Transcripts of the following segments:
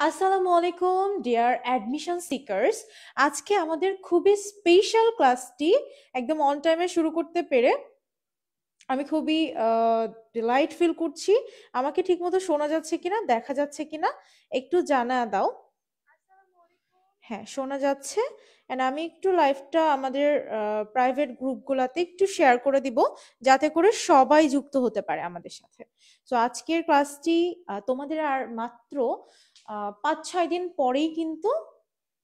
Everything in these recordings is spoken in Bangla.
আসসালামু আলাইকুম ডিয়ার অ্যাডমিশন সিকার্স। আজকে আমাদের খুবই স্পেশাল ক্লাসটি একদম অন টাইমে শুরু করতে পেরে আমি খুবই ডিলাইট ফিল করছি। আমাকে ঠিকমতো শোনা যাচ্ছে কিনা, দেখা যাচ্ছে কিনা একটু জানা দাও। হ্যাঁ, শোনা যাচ্ছে। এন্ড আমি একটু লাইভটা আমাদের প্রাইভেট গ্রুপগুলোতে একটু শেয়ার করে দিব, যাতে করে সবাই যুক্ত হতে পারে আমাদের সাথে। তো আজকের ক্লাসটি তোমাদের আর মাত্র 5-6 দিন পরেই কিন্তু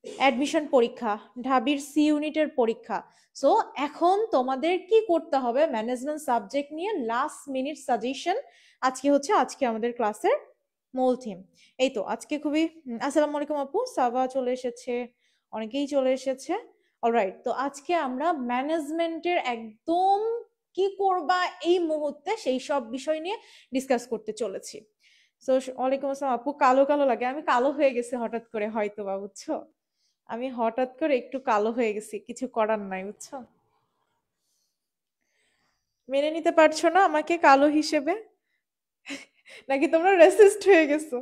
অ্যাডমিশন পরীক্ষা, ঢাবির সি ইউনিটের পরীক্ষা। সো এখন তোমাদের কি করতে হবে, ম্যানেজমেন্ট সাবজেক্ট নিয়ে লাস্ট মিনিট সাজেশন আজকে আমাদের ক্লাসের মূল থিম। এই তো আজকে খুবই আসসালামু আলাইকুম আপু, সাবা চলে এসেছে, অনেকেই চলে এসেছে। অলরাইট, তো আজকে আমরা ম্যানেজমেন্টের একদম কি করবা এই মুহূর্তে সেই সব বিষয় নিয়ে ডিসকাস করতে চলেছি। তো ওয়ালাইকুম আসসালাম আপু, কালো কালো লাগে, আমি কালো হয়ে গেছি হঠাৎ করে, হয়তো বা বুঝছো, আমি হঠাৎ করে একটু কালো হয়ে গেছি, কিছু করার নাই বুঝছো। মেনে নিতে পারছো না আমাকে কালো হিসেবে, নাকি তোমরা রেসিস্ট হয়ে গেছো?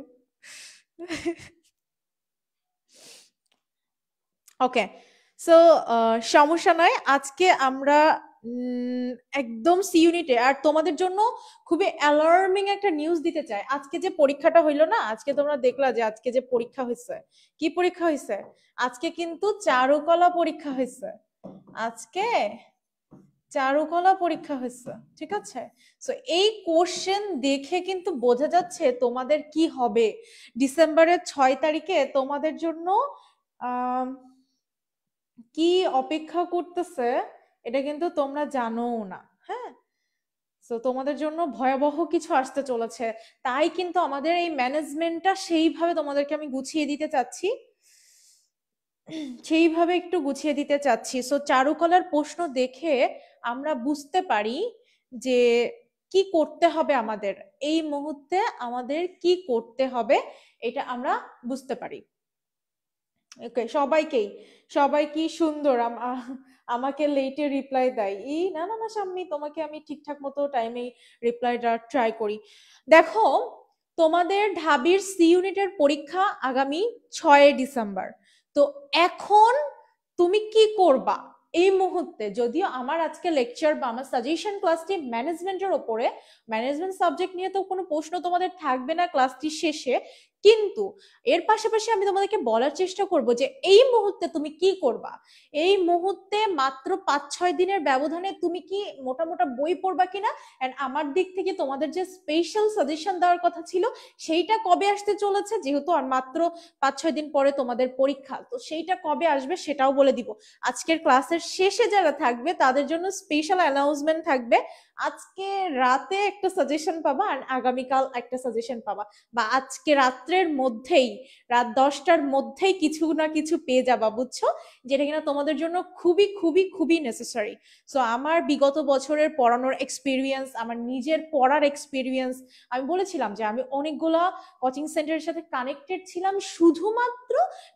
ওকে, সো সমস্যা নয়, আজকে আমরা একদম সি ইউনিটে আর তোমাদের জন্য খুবই অ্যালার্মিং একটা নিউজ দিতে চাই। আজকে যে পরীক্ষাটা হইলো না, আজকে তোমরা দেখলা যে আজকে যে পরীক্ষা হয়েছে, কি পরীক্ষা হয়েছে? আজকে কিন্তু চারুকলা পরীক্ষা হয়েছে। আজকে চারুকলা পরীক্ষা হয়েছে, ঠিক আছে? সো এই কোশ্চেন দেখে কিন্তু বোঝা যাচ্ছে তোমাদের কি হবে। ডিসেম্বরের 6 তারিখে তোমাদের জন্য আহ কি অপেক্ষা করতেছে এটা কিন্তু তোমরা জানোও না। হ্যাঁ, তো তোমাদের জন্য ভয়াবহ কিছু আসতে চলেছে। তাই কিন্তু আমাদের এই ম্যানেজমেন্টটা সেইভাবে তোমাদেরকে আমি গুছিয়ে দিতে চাচ্ছি, সেইভাবে একটু গুছিয়ে দিতে চাচ্ছি। সো চারুকলার প্রশ্ন দেখে আমরা বুঝতে পারি যে কি করতে হবে আমাদের এই মুহূর্তে, আমাদের কি করতে হবে এটা আমরা বুঝতে পারি। ওকে, সবাইকেই, সবাই কি সুন্দর আমাকে লেটে রিপ্লাই দেয়। এই না না না শাম্মী, তোমাকে আমি ঠিকঠাক মতো টাইমে রিপ্লাইটা ট্রাই করি। দেখো, তোমাদের ঢাবির সি ইউনিটের পরীক্ষা আগামী 6 ডিসেম্বর। তো এখন তুমি কি করবা এই মুহূর্তে? যদিও আমার আজকে লেকচার বা আমার সাজেশন ক্লাসটি ম্যানেজমেন্টের ওপরে, ম্যানেজমেন্ট সাবজেক্ট নিয়ে তো কোনো প্রশ্ন তোমাদের থাকবে না ক্লাসটি শেষে, কিন্তু এর পাশাপাশি আমি তোমাদেরকে বলার চেষ্টা করব যে এই মুহূর্তে তুমি কি করবা। এই মুহূর্তে মাত্র 5-6 দিনের ব্যবধানে তুমি কি মোটা মোটা বই পড়বা কিনা, এন্ড আমার দিক থেকে তোমাদের যে স্পেশাল সাজেশন দেওয়ার কথা ছিল সেইটা কবে আসতে চলেছে, যেহেতু আর মাত্র 5-6 দিন পরে তোমাদের পরীক্ষা, তো সেইটা কবে আসবে সেটাও বলে দিব। আজকের ক্লাসের শেষে যারা থাকবে তাদের জন্য স্পেশাল অ্যানাউন্সমেন্ট থাকবে। আজকে রাতে একটা সাজেশন পাবা আর আগামীকাল একটা সাজেশন পাবা, বা আজকে রাত্রের মধ্যেই, রাত 10টার মধ্যেই কিছু না কিছু পেয়ে যাবা, বুঝছো, যেটা কিনা তোমাদের জন্য খুবই খুবই খুবই নেসেসারি। সো আমার বিগত বছরের পড়ানোর এক্সপিরিয়েন্স, আমার নিজের পড়ার এক্সপিরিয়েন্স, আমি বলেছিলাম যে আমি অনেকগুলা কোচিং সেন্টারের সাথে কানেক্টেড ছিলাম শুধুমাত্র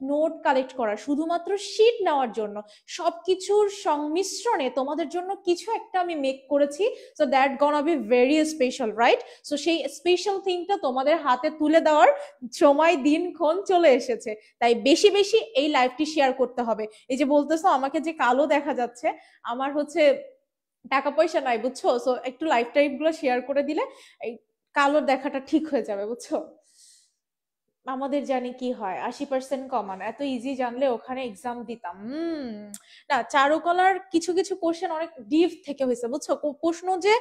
নোট কালেক্ট করা, শুধুমাত্র শিট নেওয়ার জন্য। সবকিছুর সংমিশ্রণে তোমাদের জন্য কিছু একটা আমি মেক করেছি। So that গনা be very special, right? So সেই স্পেশাল থিংটা তোমাদের হাতে তুলে দেওয়ার সময় দিনক্ষণ চলে এসেছে। তাই বেশি বেশি এই লাইভটি শেয়ার করতে হবে। এই যে বলতেছো আমাকে যে কালো দেখা যাচ্ছে, আমার হচ্ছে টাকা পয়সা নাই বুঝছো, সো একটু লাইভ টাইপ গুলো শেয়ার করে দিলে এই কালো দেখাটা ঠিক হয়ে যাবে, বুঝছো। আমাদের জানি কি হয়, 80% কমান এত ইজি জানলে ওখানে এক্সাম দিতাম। না, চারুকলার কিছু কিছু কোশ্চেন অনেক ডিপ থেকে হয়েছে, বুঝছো। প্রশ্ন যে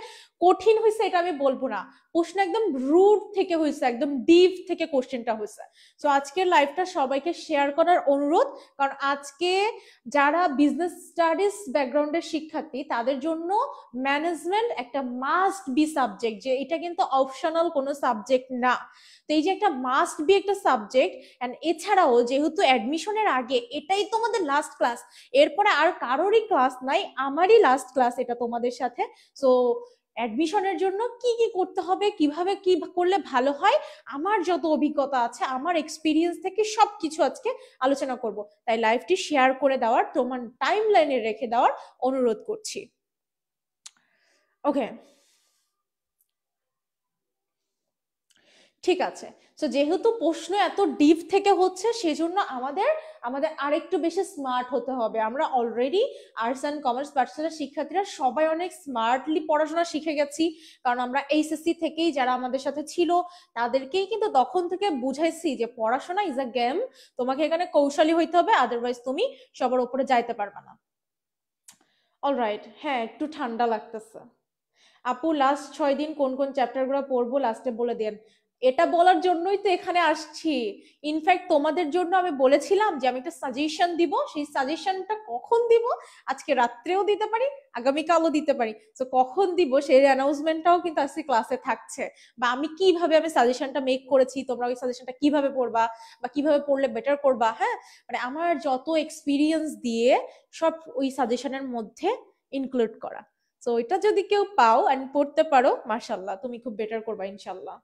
কঠিন হয়েছে এটা আমি বলবো না, প্রশ্ন একদম রুট থেকে হয়েছে, একদম ডিপ থেকে কোশ্চেনটা হয়েছে। তো আজকের লাইভটা সবাইকে শেয়ার করার অনুরোধ, কারণ আজকে যারা বিজনেস স্টাডিজ ব্যাকগ্রাউন্ডের শিক্ষার্থী তাদের জন্য ম্যানেজমেন্ট একটা মাস্ট বি সাবজেক্ট, যে এটা কিন্তু অপশনাল কোনো সাবজেক্ট না। তো এই যে একটা মাস্ট বি একটা সাবজেক্ট, এন্ড এছাড়াও যেহেতু অ্যাডমিশনের আগে এটাই তোমাদের লাস্ট ক্লাস, এরপরে আর কারোরই ক্লাস নাই, আমারই লাস্ট ক্লাস এটা তোমাদের সাথে। সো অ্যাডমিশনের জন্য কি কি করতে হবে, কিভাবে কি করলে ভালো হয়, আমার যত অভিজ্ঞতা আছে, আমার এক্সপিরিয়েন্স থেকে সবকিছু আজকে আলোচনা করব। তাই লাইভটি শেয়ার করে দেওয়ার, তোমার টাইম লাইনে রেখে দেওয়ার অনুরোধ করছি। ওকে, ঠিক আছে। সো যেহেতু প্রশ্ন এত ডিপ থেকে হচ্ছে, সেজন্য আমাদের আমাদের আরেকটু বেশি স্মার্ট হতে হবে। আমরা already arts and commerce personal শিক্ষার্থীরা সবাই অনেক স্মার্টলি পড়াশোনা শিখে গেছি, কারণ আমরা এইচএসসি থেকেই যারা আমাদের সাথে ছিল তাদেরকেই কিন্তু তখন থেকে বুঝাইছি যে পড়াশোনা ইজ আ গেম, তোমাকে এখানে কৌশলী হইতে হবে, আদারওয়াইজ তুমি সবার উপরে যাইতে পারবে না। অলরাইট, হ্যাঁ একটু ঠান্ডা লাগতেছে। আপু লাস্ট 6 দিন কোন কোন চ্যাপ্টার গুলো পড়বো লাস্টে বলে দেন। এটা বলার জন্যই তো এখানে আসছি। ইনফ্যাক্ট তোমাদের জন্য আমি বলেছিলাম যে আমি একটা সাজেশন দিব, সেই সাজেশনটা কখন দিব, আজকে রাত্রেও দিতে পারি, আগামীকালও দিতে পারি। তো কখন দিব সেই অ্যানাউন্সমেন্টটাও কিন্তু আজকে ক্লাসে থাকছে, বা আমি কিভাবে আমি সাজেশনটা মেক করেছি, তোমরা ওই সাজেশনটা কিভাবে পড়বা বা কিভাবে পড়লে বেটার করবা। হ্যাঁ, মানে আমার যত এক্সপিরিয়েন্স দিয়ে সব ওই সাজেশনের মধ্যে ইনক্লুড করা। সো এটা যদি কেউ পাও এন্ড পড়তে পারো, মাশাআল্লাহ তুমি খুব বেটার করবা ইনশাআল্লাহ।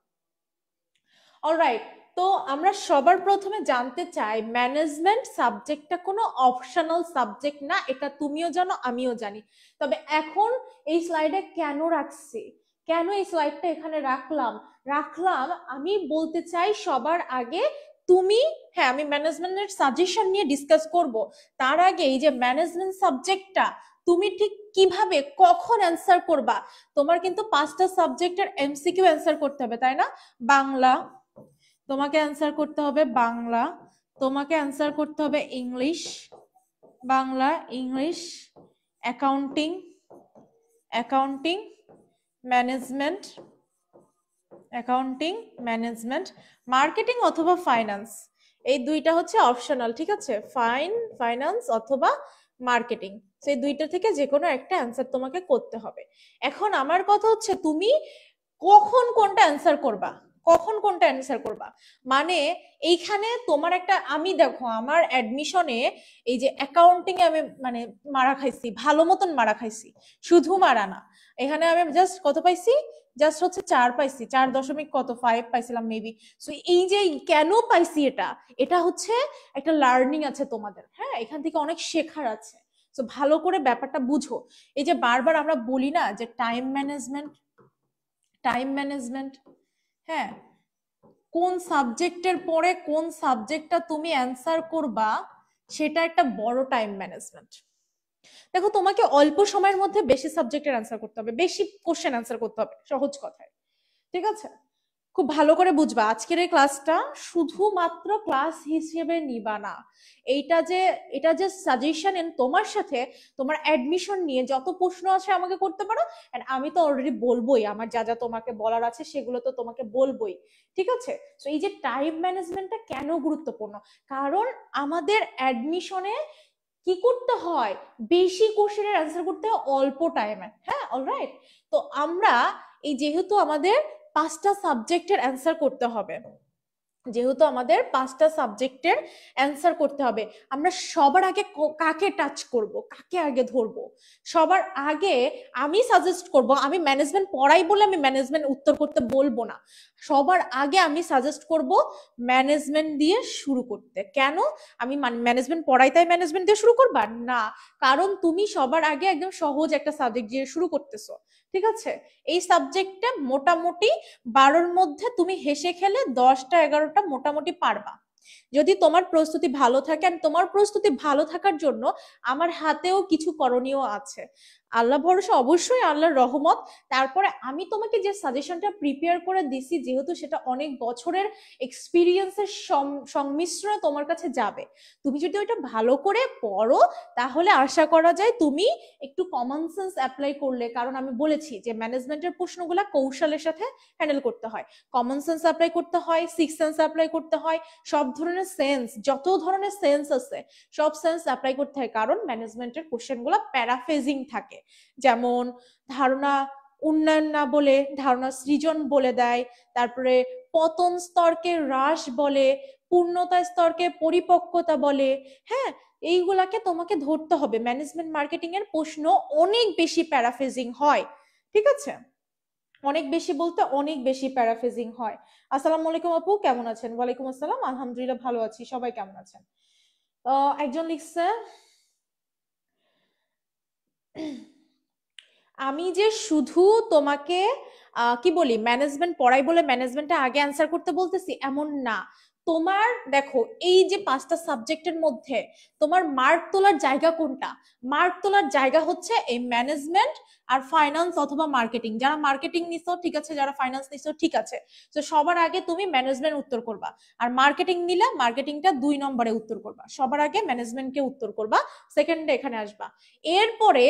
অলরাইট, তো আমরা সবার প্রথমে জানতে চাই ম্যানেজমেন্ট সাবজেক্টটা কোনো অপশনাল সাবজেক্ট না, এটা তুমিও জানো আমিও জানি। তবে এখন এই স্লাইডে কেন রাখছি, কেন এই স্লাইডটা এখানে রাখলাম রাখলাম আমি বলতে চাই সবার আগে তুমি, হ্যাঁ আমি ম্যানেজমেন্টের সাজেশন নিয়ে ডিসকাস করব, তার আগে এই যে ম্যানেজমেন্ট সাবজেক্টটা তুমি ঠিক কিভাবে কখন অ্যান্সার করবা। তোমার কিন্তু 5টা সাবজেক্টের এমসিকিউ অ্যান্সার করতে হবে, তাই না? বাংলা তোমাকে অ্যান্সার করতে হবে, বাংলা তোমাকে অ্যান্সার করতে হবে, English Bangla English, accounting accounting management accounting management, marketing অথবা ফাইন্যান্স, এই দুইটা হচ্ছে অপশনাল। ঠিক আছে, ফাইন্যান্স অথবা মার্কেটিং, সেই দুইটা থেকে যে কোনো একটা অ্যান্সার তোমাকে করতে হবে। এখন আমার কথা হচ্ছে তুমি কখন কোনটা অ্যান্সার করবা, কখন কোনটা অ্যান্সার করবা। মানে এইখানে তোমার একটা, আমি দেখো আমার অ্যাডমিশনে এই যে অ্যাকাউন্টিং এ আমি মানে মারা খাইছি, ভালো মতন মারা খাইছি, শুধু মারা না, এখানে আমি জাস্ট কত পাইছি, জাস্ট হচ্ছে 4 পাইছি, 4 কত 5 পাইছিলাম মেবি। সো এই যে কেন পাইছি, এটা এটা হচ্ছে একটা লার্নিং আছে তোমাদের, হ্যাঁ এখান থেকে অনেক শেখার আছে। তো ভালো করে ব্যাপারটা বুঝো। এই যে বারবার আমরা বলি না যে টাইম ম্যানেজমেন্ট, টাইম ম্যানেজমেন্ট, হ্যাঁ কোন সাবজেক্টের পরে কোন সাবজেক্টটা তুমি অ্যান্সার করবা, সেটা একটা বড় টাইম ম্যানেজমেন্ট। দেখো তোমাকে অল্প সময়ের মধ্যে বেশি সাবজেক্টের অ্যান্সার করতে হবে, বেশি কোশ্চেন অ্যান্সার করতে হবে, সহজ কথায়। ঠিক আছে, খুব ভালো করে বুঝবা, আজকের এই ক্লাসটা শুধুমাত্র ক্লাস হিসেবে নিবা না। এটা যে সাজেশন তোমার সাথে তোমার অ্যাডমিশন নিয়ে যত প্রশ্ন আছে আমাকে করতে পারো, এন্ড আমি তো অলরেডি বলবোই, আমার যা যা তোমাকে বলার আছে সেগুলো তো তোমাকে বলবোই। ঠিক আছে, তো এই যে টাইম ম্যানেজমেন্টটা কেন গুরুত্বপূর্ণ, কারণ আমাদের অ্যাডমিশনে কি করতে হয়, বেশি কোশ্চেনের অ্যান্সার করতে হয় অল্প টাইমে। হ্যাঁ অলরাইট, তো আমরা এই যেহেতু আমাদের 5টা সাবজেক্টের অ্যান্সার করতে হবে, যেহেতু আমাদের 5টা সাবজেক্টের অ্যান্সার করতে হবে, আমরা সবার আগে কাকে টাচ করব, কাকে আগে ধরবো। সবার আগে আমি সাজেস্ট করব, আমি ম্যানেজমেন্ট পড়াই বলে আমি ম্যানেজমেন্ট উত্তর করতে বলবো না, সবার আগে আমি সাজেস্ট করব ম্যানেজমেন্ট দিয়ে শুরু করতে। কেন আমি ম্যানেজমেন্ট পড়াই তাই ম্যানেজমেন্ট দিয়ে শুরু করবা না, কারণ তুমি সবার আগে একদম সহজ একটা সাবজেক্ট দিয়ে শুরু করতেছো। ঠিক আছে, এই সাবজেক্টে মোটামুটি 12র মধ্যে তুমি হেসে খেলে 10টা 11টা মোটামুটি পারবা, যদি তোমার প্রস্তুতি ভালো থাকে। আর তোমার প্রস্তুতি ভালো থাকার জন্য আমার হাতেও কিছু করণীয় আছে, আল্লাহ ভরসা, অবশ্যই আল্লাহর রহমত। তারপরে আমি তোমাকে যে সাজেশনটা প্রিপেয়ার করে দিছি, যেহেতু সেটা অনেক বছরের এক্সপিরিয়েন্সের সংমিশ্রণে তোমার কাছে যাবে, তুমি যদি ওইটা ভালো করে পড়ো তাহলে আশা করা যায় তুমি একটু কমন সেন্স অ্যাপ্লাই করলে, কারণ আমি বলেছি যে ম্যানেজমেন্টের প্রশ্নগুলা কৌশলের সাথে হ্যান্ডেল করতে হয়, কমন সেন্স অ্যাপ্লাই করতে হয়, সিক্স সেন্স অ্যাপ্লাই করতে হয়, সব ধরনের সেন্স, যত ধরনের সেন্স আছে সব সেন্স অ্যাপ্লাই করতে হয়, কারণ ম্যানেজমেন্টের কোশ্চেনগুলো প্যারাফ্রেজিং থাকে। যেমন ধারণা উন্নয়ন না বলে ধারণা সৃজন বলে দেয়, তারপরে পতন স্তরকে হ্রাস বলে, পূর্ণতা স্তরকে পরিপক্কতা বলে। হ্যাঁ, এইগুলাকে তোমাকে ধরতে হবে, ম্যানেজমেন্ট মার্কেটিং এর প্রশ্ন অনেক বেশি প্যারাফ্রেজিং হয়। ঠিক আছে, অনেক বেশি বলতে অনেক বেশি প্যারাফ্রেজিং হয়। আসসালামু আলাইকুম আপু, কেমন আছেন? ওয়ালাইকুম আসসালাম, আলহামদুলিল্লাহ ভালো আছি, সবাই কেমন আছেন? একজন লিখছে আমি যে শুধু তোমাকে কি বলি ম্যানেজমেন্ট পড়াই বলে ম্যানেজমেন্টটা আগে অ্যান্সার করতে বলতেছি এমন না। তোমার দেখো এই যে 5টা সাবজেক্টের মধ্যে তোমার মার্ক তোলার জায়গা কোনটা? মার্ক তোলার জায়গা হচ্ছে এই ম্যানেজমেন্ট আর ফাইন্যান্স অথবা মার্কেটিং। যারা মার্কেটিং নিছো ঠিক আছে, যারা ফাইন্যান্স নিছো ঠিক আছে। তো সবার আগে তুমি ম্যানেজমেন্ট উত্তর করবা, আর মার্কেটিং নিলে মার্কেটিংটা 2 নম্বরে উত্তর করবা। সবার আগে ম্যানেজমেন্টকে উত্তর করবা, সেকেন্ডে এখানে আসবা। এরপরে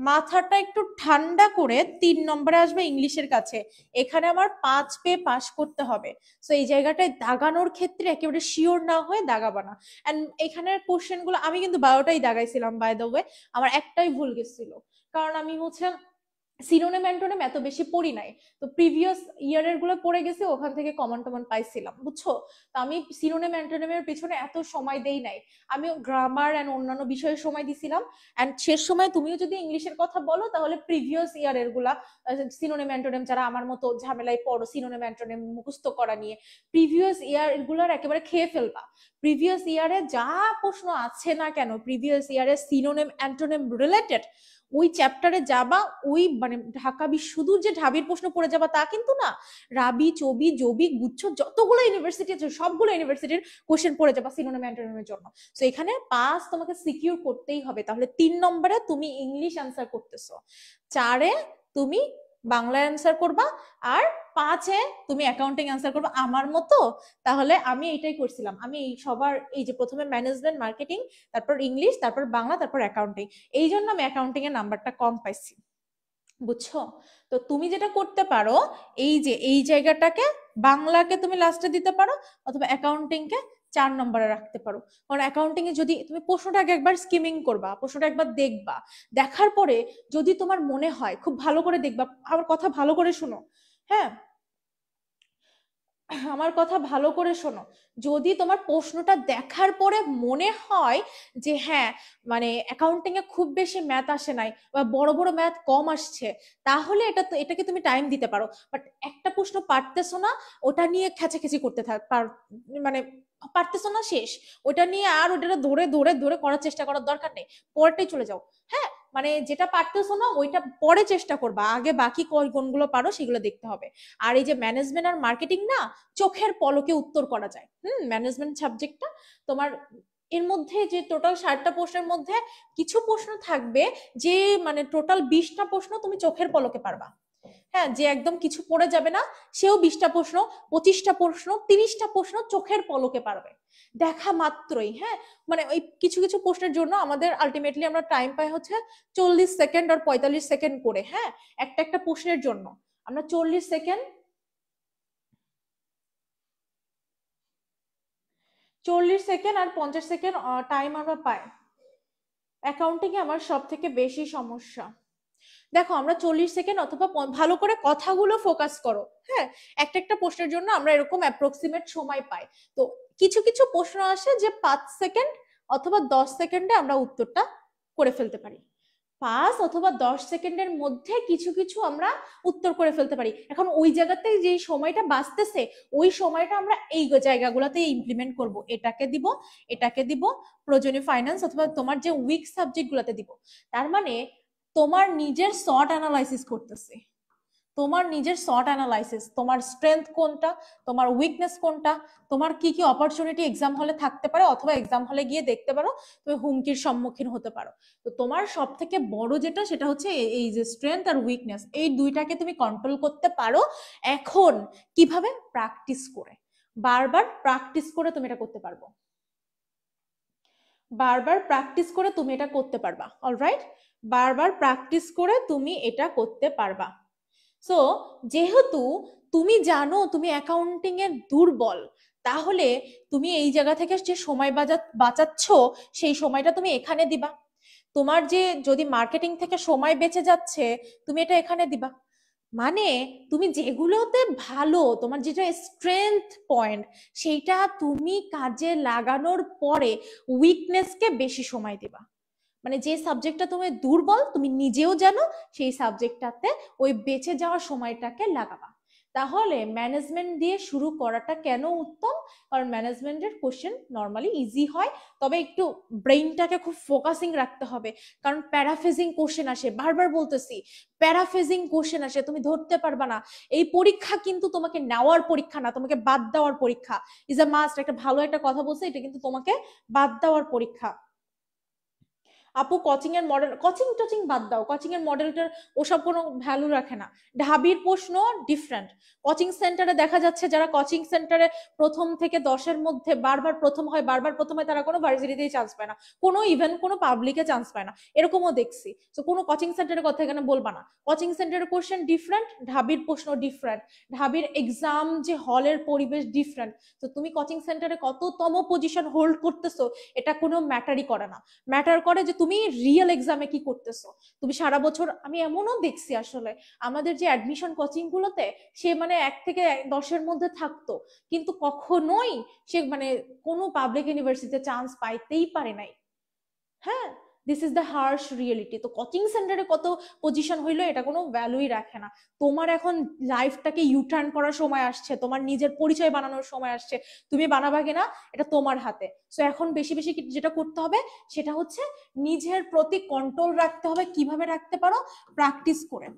মাথাটা একটু ঠান্ডা করে 3 নম্বরে আসবে ইংলিশের কাছে। এখানে আমার 5 পেয়ে পাস করতে হবে। সো এই জায়গাটায় দাগানোর ক্ষেত্রে একেবারে শিওর না হয়ে দাগাবা না। এন্ড এখানের কোশ্চেন গুলো আমি কিন্তু বায়োটাই দাগাইছিলাম বাই দ্য ওয়ে, আমার একটাই ভুল গেছিল, কারণ আমি হচ্ছে সিনোনিম অ্যান্টোনিম এত বেশি পড়ি নাই, তো প্রিভিয়াস ইয়ারের গুলো পড়ে গেছে, ওখান থেকে কমন টমন পাইছিলাম, বুঝছো। তো আমি সিনোনিম অ্যান্টোনিমের পিছনে এত সময় দেই নাই, আমি গ্রামার এন্ড অন্যান্য বিষয়ে সময় দিছিলাম। এন্ড শেষ সময় তুমিও যদি ইংলিশের কথা বলো তাহলে প্রিভিয়াস ইয়ারের গুলা সিনোনিম অ্যান্টোনিম, যারা আমার মতো ঝামেলায় পড়ো সিনোনিম অ্যান্টোনিম মুখস্থ করা নিয়ে, প্রিভিয়াস ইয়ার গুলার একেবারে খেয়ে ফেলবা। প্রিভিয়াস ইয়ারে যা প্রশ্ন আছে না কেন, প্রিভিয়াস ইয়ারে সিনোনিম অ্যান্টোনিম রিলেটেড ওই চ্যাপ্টারে যাবা, ওই মানে ঢাকা শুধু যে ঢাবির প্রশ্ন পড়ে যাবা তা কিন্তু না। রাবি, চবি, জবি, গুচ্ছ যতগুলো ইউনিভার্সিটি আছে সবগুলো ইউনিভার্সিটির কোশ্চেন পড়ে যাবা সিনোনিম অ্যান্টোনিমের জন্য। তো এখানে পাস তোমাকে সিকিউর করতেই হবে। তাহলে 3 নম্বরে তুমি ইংলিশ অ্যান্সার করতেছো, 4-এ তুমি বাংলা অ্যান্সার করবা, আর 5-এ তুমি অ্যাকাউন্টিং অ্যান্সার করবা আমার মতো। তাহলে আমি এইটাই করছিলাম, আমি এই সবার এই যে প্রথমে ম্যানেজমেন্ট, মার্কেটিং, তারপর ইংলিশ, তারপর বাংলা, তারপর অ্যাকাউন্টিং, এই জন্য আমি অ্যাকাউন্টিং এর নাম্বারটা কম পাইছি, বুঝছো। তো তুমি যেটা করতে পারো, এই যে এই জায়গাটাকে বাংলাকে তুমি লাস্টে দিতে পারো, অথবা অ্যাকাউন্টিং কে 4 নম্বরে রাখতে পারো। কারণ অ্যাকাউন্টিং এ যদি তুমি প্রশ্নটাকে একবার স্কিমিং করবা, প্রশ্নটা একবার দেখবা, দেখার পরে যদি তোমার মনে হয়, খুব ভালো করে দেখবা, আমার কথা ভালো করে শোনো, হ্যাঁ আমার কথা ভালো করে শোনো, যদি তোমার প্রশ্নটা দেখার পরে মনে হয় যে হ্যাঁ মানে অ্যাকাউন্টিং এ খুব বেশি ম্যাথ আসে নাই বা বড় বড় ম্যাথ কম আসছে, তাহলে এটাকে তুমি টাইম দিতে পারো। বাট একটা প্রশ্ন পারতেছো না, ওটা নিয়ে খেচাখেচি করতে মানে পারতেছো না শেষ, ওটা নিয়ে আর ওটা ধরে ধরে ধরে করার চেষ্টা করার দরকার নেই, পরেরটাই চলে যাও। হ্যাঁ মানে যেটা পারতেছো না ওইটা পরে চেষ্টা করবা, আগে বাকি কোনগুলো পারো সেগুলো দেখতে হবে। আর এই যে ম্যানেজমেন্ট আর মার্কেটিং না, চোখের পলকে উত্তর করা যায়। ম্যানেজমেন্ট সাবজেক্টটা তোমার এর মধ্যে যে টোটাল 60টা প্রশ্নের মধ্যে কিছু প্রশ্ন থাকবে যে মানে টোটাল 20টা প্রশ্ন তুমি চোখের পলকে পারবা। হ্যাঁ, যে একদম কিছু পড়ে যাবে না সেও 20টা প্রশ্ন, 25টা প্রশ্ন, 30টা প্রশ্ন চোখের পলকে পারবে দেখা মাত্রই। হ্যাঁ মানে ওই কিছু কিছু প্রশ্নের জন্য আমাদের আলটিমেটলি আমরা টাইম পাই হচ্ছে 40 সেকেন্ড আর 45 সেকেন্ড করে। হ্যাঁ একটা একটা প্রশ্নের জন্য আমরা 40 সেকেন্ড, 40 সেকেন্ড আর 50 সেকেন্ড টাইম আমরা পাই। অ্যাকাউন্টিং এ আমার সব থেকে বেশি সমস্যা, দেখো আমরা 40 সেকেন্ড অথবা ভালো করে কথাগুলো ফোকাস করো। হ্যাঁ একটা একটা প্রশ্নের জন্য আমরা এরকম অ্যাপ্রক্সিমেট সময় পাই। তো কিছু কিছু প্রশ্ন আসে যে 5 সেকেন্ড অথবা 10 সেকেন্ডে আমরা উত্তরটা করে ফেলতে পারি, 5 অথবা 10 সেকেন্ডের মধ্যে কিছু কিছু আমরা উত্তর করে ফেলতে পারি। এখন ওই জায়গাতে যে সময়টা বাঁচতেছে ওই সময়টা আমরা এই জায়গাগুলোতে ইমপ্লিমেন্ট করব, এটাকে দিব, এটাকে দিব, প্রয়োজনীয় ফাইন্যান্স অথবা তোমার যে উইক সাবজেক্ট গুলাতে দিব। তার মানে তোমার নিজের শর্ট অ্যানালাইসিস করতেছে, তোমার নিজের শর্ট অ্যানালাইসিস, তোমার স্ট্রেংথ কোনটা, তোমার উইকনেস কোনটা, তোমার কি কি অপরচুনিটি এক্সাম হলে থাকতে পারে, অথবা এক্সাম হলে গিয়ে দেখতে পারো তুমি হুমকির সম্মুখীন হতে পারো। তো তোমার সব থেকে বড় যেটা সেটা হচ্ছে এই যে স্ট্রেংথ আর উইকনেস, এই দুইটাকে তুমি কন্ট্রোল করতে পারো। এখন কিভাবে? প্র্যাকটিস করে, বারবার প্র্যাকটিস করে তুমি এটা করতে পারবো, বারবার প্র্যাকটিস করে তুমি এটা করতে পারবা। অলরাইট, বারবার প্র্যাকটিস করে তুমি এটা করতে পারবা। সো যেহেতু তুমি জানো তুমি অ্যাকাউন্টিং এর দুর্বল, তাহলে তুমি এই জায়গা থেকে যে সময় বাঁচাচ্ছ সেই সময়টা তুমি এখানে দিবা। তোমার যে যদি মার্কেটিং থেকে সময় বেঁচে যাচ্ছে তুমি এটা এখানে দিবা। মানে তুমি যেগুলোতে ভালো, তোমার যেটা স্ট্রেংথ পয়েন্ট, সেইটা তুমি কাজে লাগানোর পরে উইকনেসকে বেশি সময় দিবা। মানে যে সাবজেক্টটা তুমি দুর্বল তুমি নিজেও জানো, সেই সাবজেক্টটাতে ওই বেঁচে যাওয়ার সময়টাকে লাগাবা। তাহলে ম্যানেজমেন্ট দিয়ে শুরু করাটা কেন উত্তম? কারণ ম্যানেজমেন্টের কোশ্চেন নর্মালি ইজি হয়, তবে একটু ব্রেইনটাকে খুব ফোকাসিং রাখতে হবে, কারণ প্যারাফ্রেজিং কোশ্চেন আসে, বারবার বলতেছি প্যারাফ্রেজিং কোশ্চেন আসে, তুমি ধরতে পারবা না। এই পরীক্ষা কিন্তু তোমাকে নেওয়ার পরীক্ষা না, তোমাকে বাদ দেওয়ার পরীক্ষা। ইজ আ মাস্ট, একটা ভালো একটা কথা বলছে, এটা কিন্তু তোমাকে বাদ দেওয়ার পরীক্ষা। আপু কোচিং এর মডেল, কোচিং টোচিং বাদ দাও, কোচিং এর মডেলটার ওসব কোনো ভ্যালু রাখে না। ঢাবির প্রশ্ন ডিফারেন্ট। কোচিং সেন্টারে দেখা যাচ্ছে যারা কোচিং সেন্টারে প্রথম থেকে 10-এর মধ্যে বারবার প্রথম হয়, তারা কোনো ভার্সিটিতেই চান্স পায় না, কোনো ইভেন কোনো পাবলিকে চান্স পায় না, এরকমও দেখছি। তো কোনো কোচিং সেন্টারের কথা এখানে বলবা না। কোচিং সেন্টারের কোশ্চেন ডিফারেন্ট, ঢাবির প্রশ্ন ডিফারেন্ট, ঢাবির এক্সাম যে হলের পরিবেশ ডিফারেন্ট। তো তুমি কোচিং সেন্টারে কততম পজিশন হোল্ড করতেছো এটা কোনো ম্যাটারই করে না। ম্যাটার করে যে তুমি রিয়েল এক্সামে কি করতেছো। তুমি সারা বছর, আমি এমনও দেখছি আসলে আমাদের যে অ্যাডমিশন কোচিং গুলোতে, সে মানে 1 থেকে 10-এর মধ্যে থাকতো, কিন্তু কখনোই সে মানে কোনো পাবলিক ইউনিভার্সিটিতে চান্স পাইতেই পারে নাই। হ্যাঁ, this is the harsh reality. তো কোচিং সেন্টারে কত পজিশন হইলো এটা কোনো ভ্যালুই রাখে না। তোমার এখন লাইফটাকে ইউটার্ন করার সময় আসছে, তোমার নিজের পরিচয় বানানোর সময় আসছে, তুমি বানাবা কিনা এটা তোমার হাতে। সো এখন বেশি বেশি যেটা করতে হবে সেটা হচ্ছে নিজের প্রতি কন্ট্রোল রাখতে হবে। কিভাবে রাখতে পারো? প্র্যাকটিস করে,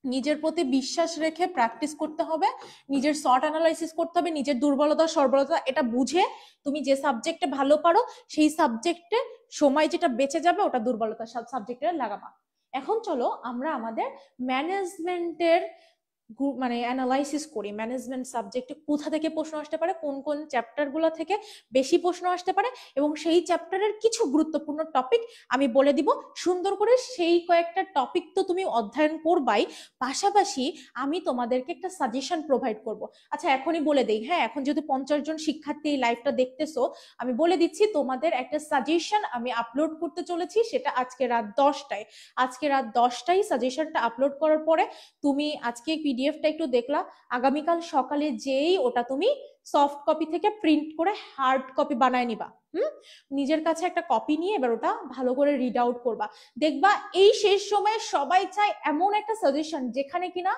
নিজের প্রতি বিশ্বাস রেখে প্র্যাকটিস করতে হবে, নিজের শর্ট অ্যানালাইসিস করতে হবে, নিজের দুর্বলতা সর্বলতা এটা বুঝে তুমি যে সাবজেক্টে ভালো পারো সেই সাবজেক্টে সময় যেটা বেঁচে যাবে ওটা দুর্বলতা সাবজেক্টে লাগাবা। এখন চলো আমরা আমাদের ম্যানেজমেন্টের মানে অ্যানালাইসিস করি, ম্যানেজমেন্ট সাবজেক্টে কোথা থেকে প্রশ্ন আসতে পারে, কোন কোন চ্যাপ্টারগুলো থেকে বেশি প্রশ্ন আসতে পারে, এবং সেই চ্যাপ্টারের কিছু গুরুত্বপূর্ণ টপিক আমি বলে দিব সুন্দর করে। সেই কয়েকটা টপিক তো তুমি অধ্যয়ন করবাই, পাশাপাশি আমি তোমাদেরকে একটা সাজেশন প্রোভাইড করব। আচ্ছা এখনই বলে দেই, হ্যাঁ এখন যেহেতু 50 জন শিক্ষার্থী এই লাইভটা দেখতেছো, আমি বলে দিচ্ছি তোমাদের একটা সাজেশন আমি আপলোড করতে চলেছি, সেটা আজকে রাত 10টায়। আজকে রাত 10টায় সাজেশনটা আপলোড করার পরে তুমি আজকে পিডিএফটা একটু দেখলা, আগামীকাল সকালে যেই ওটা তুমি সফট কপি থেকে প্রিন্ট করে হার্ড কপি বানায় নিবা। নিজের কাছে একটা কপি নিয়ে এবার ওটা ভালো করে রিড আউট করবা। দেখবা এই শেষ সময়ে সবাই চায় এমন একটা সাজেশন যেখানে কিনা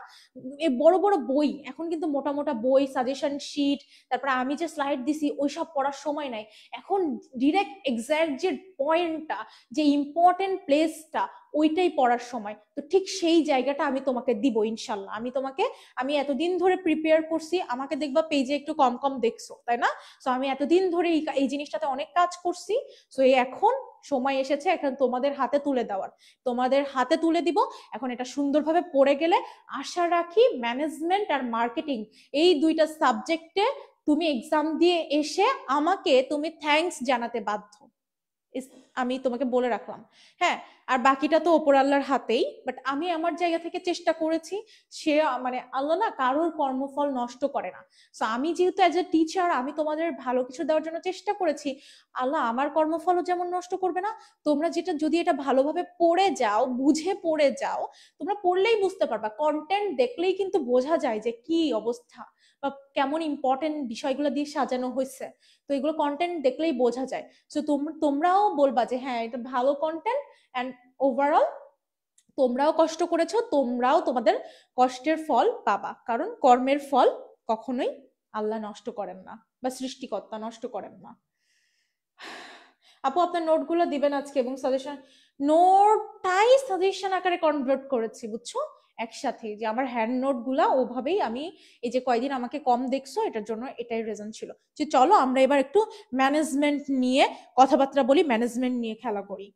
বড় বড় বই, এখন কিন্তু মোটা মোটা বই, সাজেশন শিট, তারপরে আমি যে স্লাইড দিছি ওইসব পড়ার সময় নাই। এখন ডিরেক্ট এক্সাক্ট যে পয়েন্টটা, যে ইম্পর্টেন্ট প্লেসটা, ওইটাই পড়ার সময়। তো ঠিক সেই জায়গাটা আমি তোমাকে দিব ইনশাল্লাহ। আমি এতদিন ধরে প্রিপেয়ার করছি, আমাকে দেখবা পেজে একটু কম কম দেখছো তাই না? তো আমি এতদিন ধরে এই জিনিসটাতে অনেক কাজ করছি। তো এখন সময় এসেছে এখন তোমাদের হাতে তুলে দেওয়ার, তোমাদের হাতে তুলে দিব। এখন এটা সুন্দরভাবে পড়ে গেলে আশা রাখি ম্যানেজমেন্ট আর মার্কেটিং এই দুইটা সাবজেক্টে তুমি এক্সাম দিয়ে এসে আমাকে তুমি থ্যাঙ্কস জানাতে বাধ্য। আমি তোমাকে বলে রাখলাম। হ্যাঁ, আর বাকিটা তো ওপর আল্লাহর হাতেই, বাট আমি আমার জায়গা থেকে চেষ্টা করেছি। সে মানে আল্লাহ না কারোর কর্মফল নষ্ট করে না। তো আমি যেহেতু অ্যাজ এ টিচার আমি তোমাদের ভালো কিছু দেওয়ার জন্য চেষ্টা করেছি, আল্লাহ আমার কর্মফলও যেমন নষ্ট করবে না। তোমরা যেটা যদি এটা ভালোভাবে পড়ে যাও, বুঝে পড়ে যাও, তোমরা পড়লেই বুঝতে পারবা, কন্টেন্ট দেখলেই কিন্তু বোঝা যায় যে কি অবস্থা বা কেমন ইম্পর্টেন্ট বিষয়গুলো দিয়ে সাজানো হয়েছে। তো এগুলো কন্টেন্ট দেখলেই বোঝা যায়। তো তোমরাও বলবা যে হ্যাঁ এটা ভালো কন্টেন্ট, অ্যান্ড ওভারঅল তোমরাও কষ্ট করেছো, তোমরাও তোমাদের কষ্টের ফল পাবা, কারণ কর্মের ফল কখনোই আল্লাহ নষ্ট করেন না বা সৃষ্টিকর্তা নষ্ট করেন না। আপু আপনার নোটগুলো দিবেন আজকে, এবং সাজেশন নোটটাই সাজেশন আকারে কনভার্ট করেছি বুঝছো, একসাথে যে আমার হ্যান্ড নোট গুলা ওভাবেই আমি, এই যে কয়দিন আমাকে কম দেখছো এটার জন্য এটাই রিজন ছিল। যে চলো আমরা এবার একটু ম্যানেজমেন্ট নিয়ে কথাবার্তা বলি, ম্যানেজমেন্ট নিয়ে খেলা করি।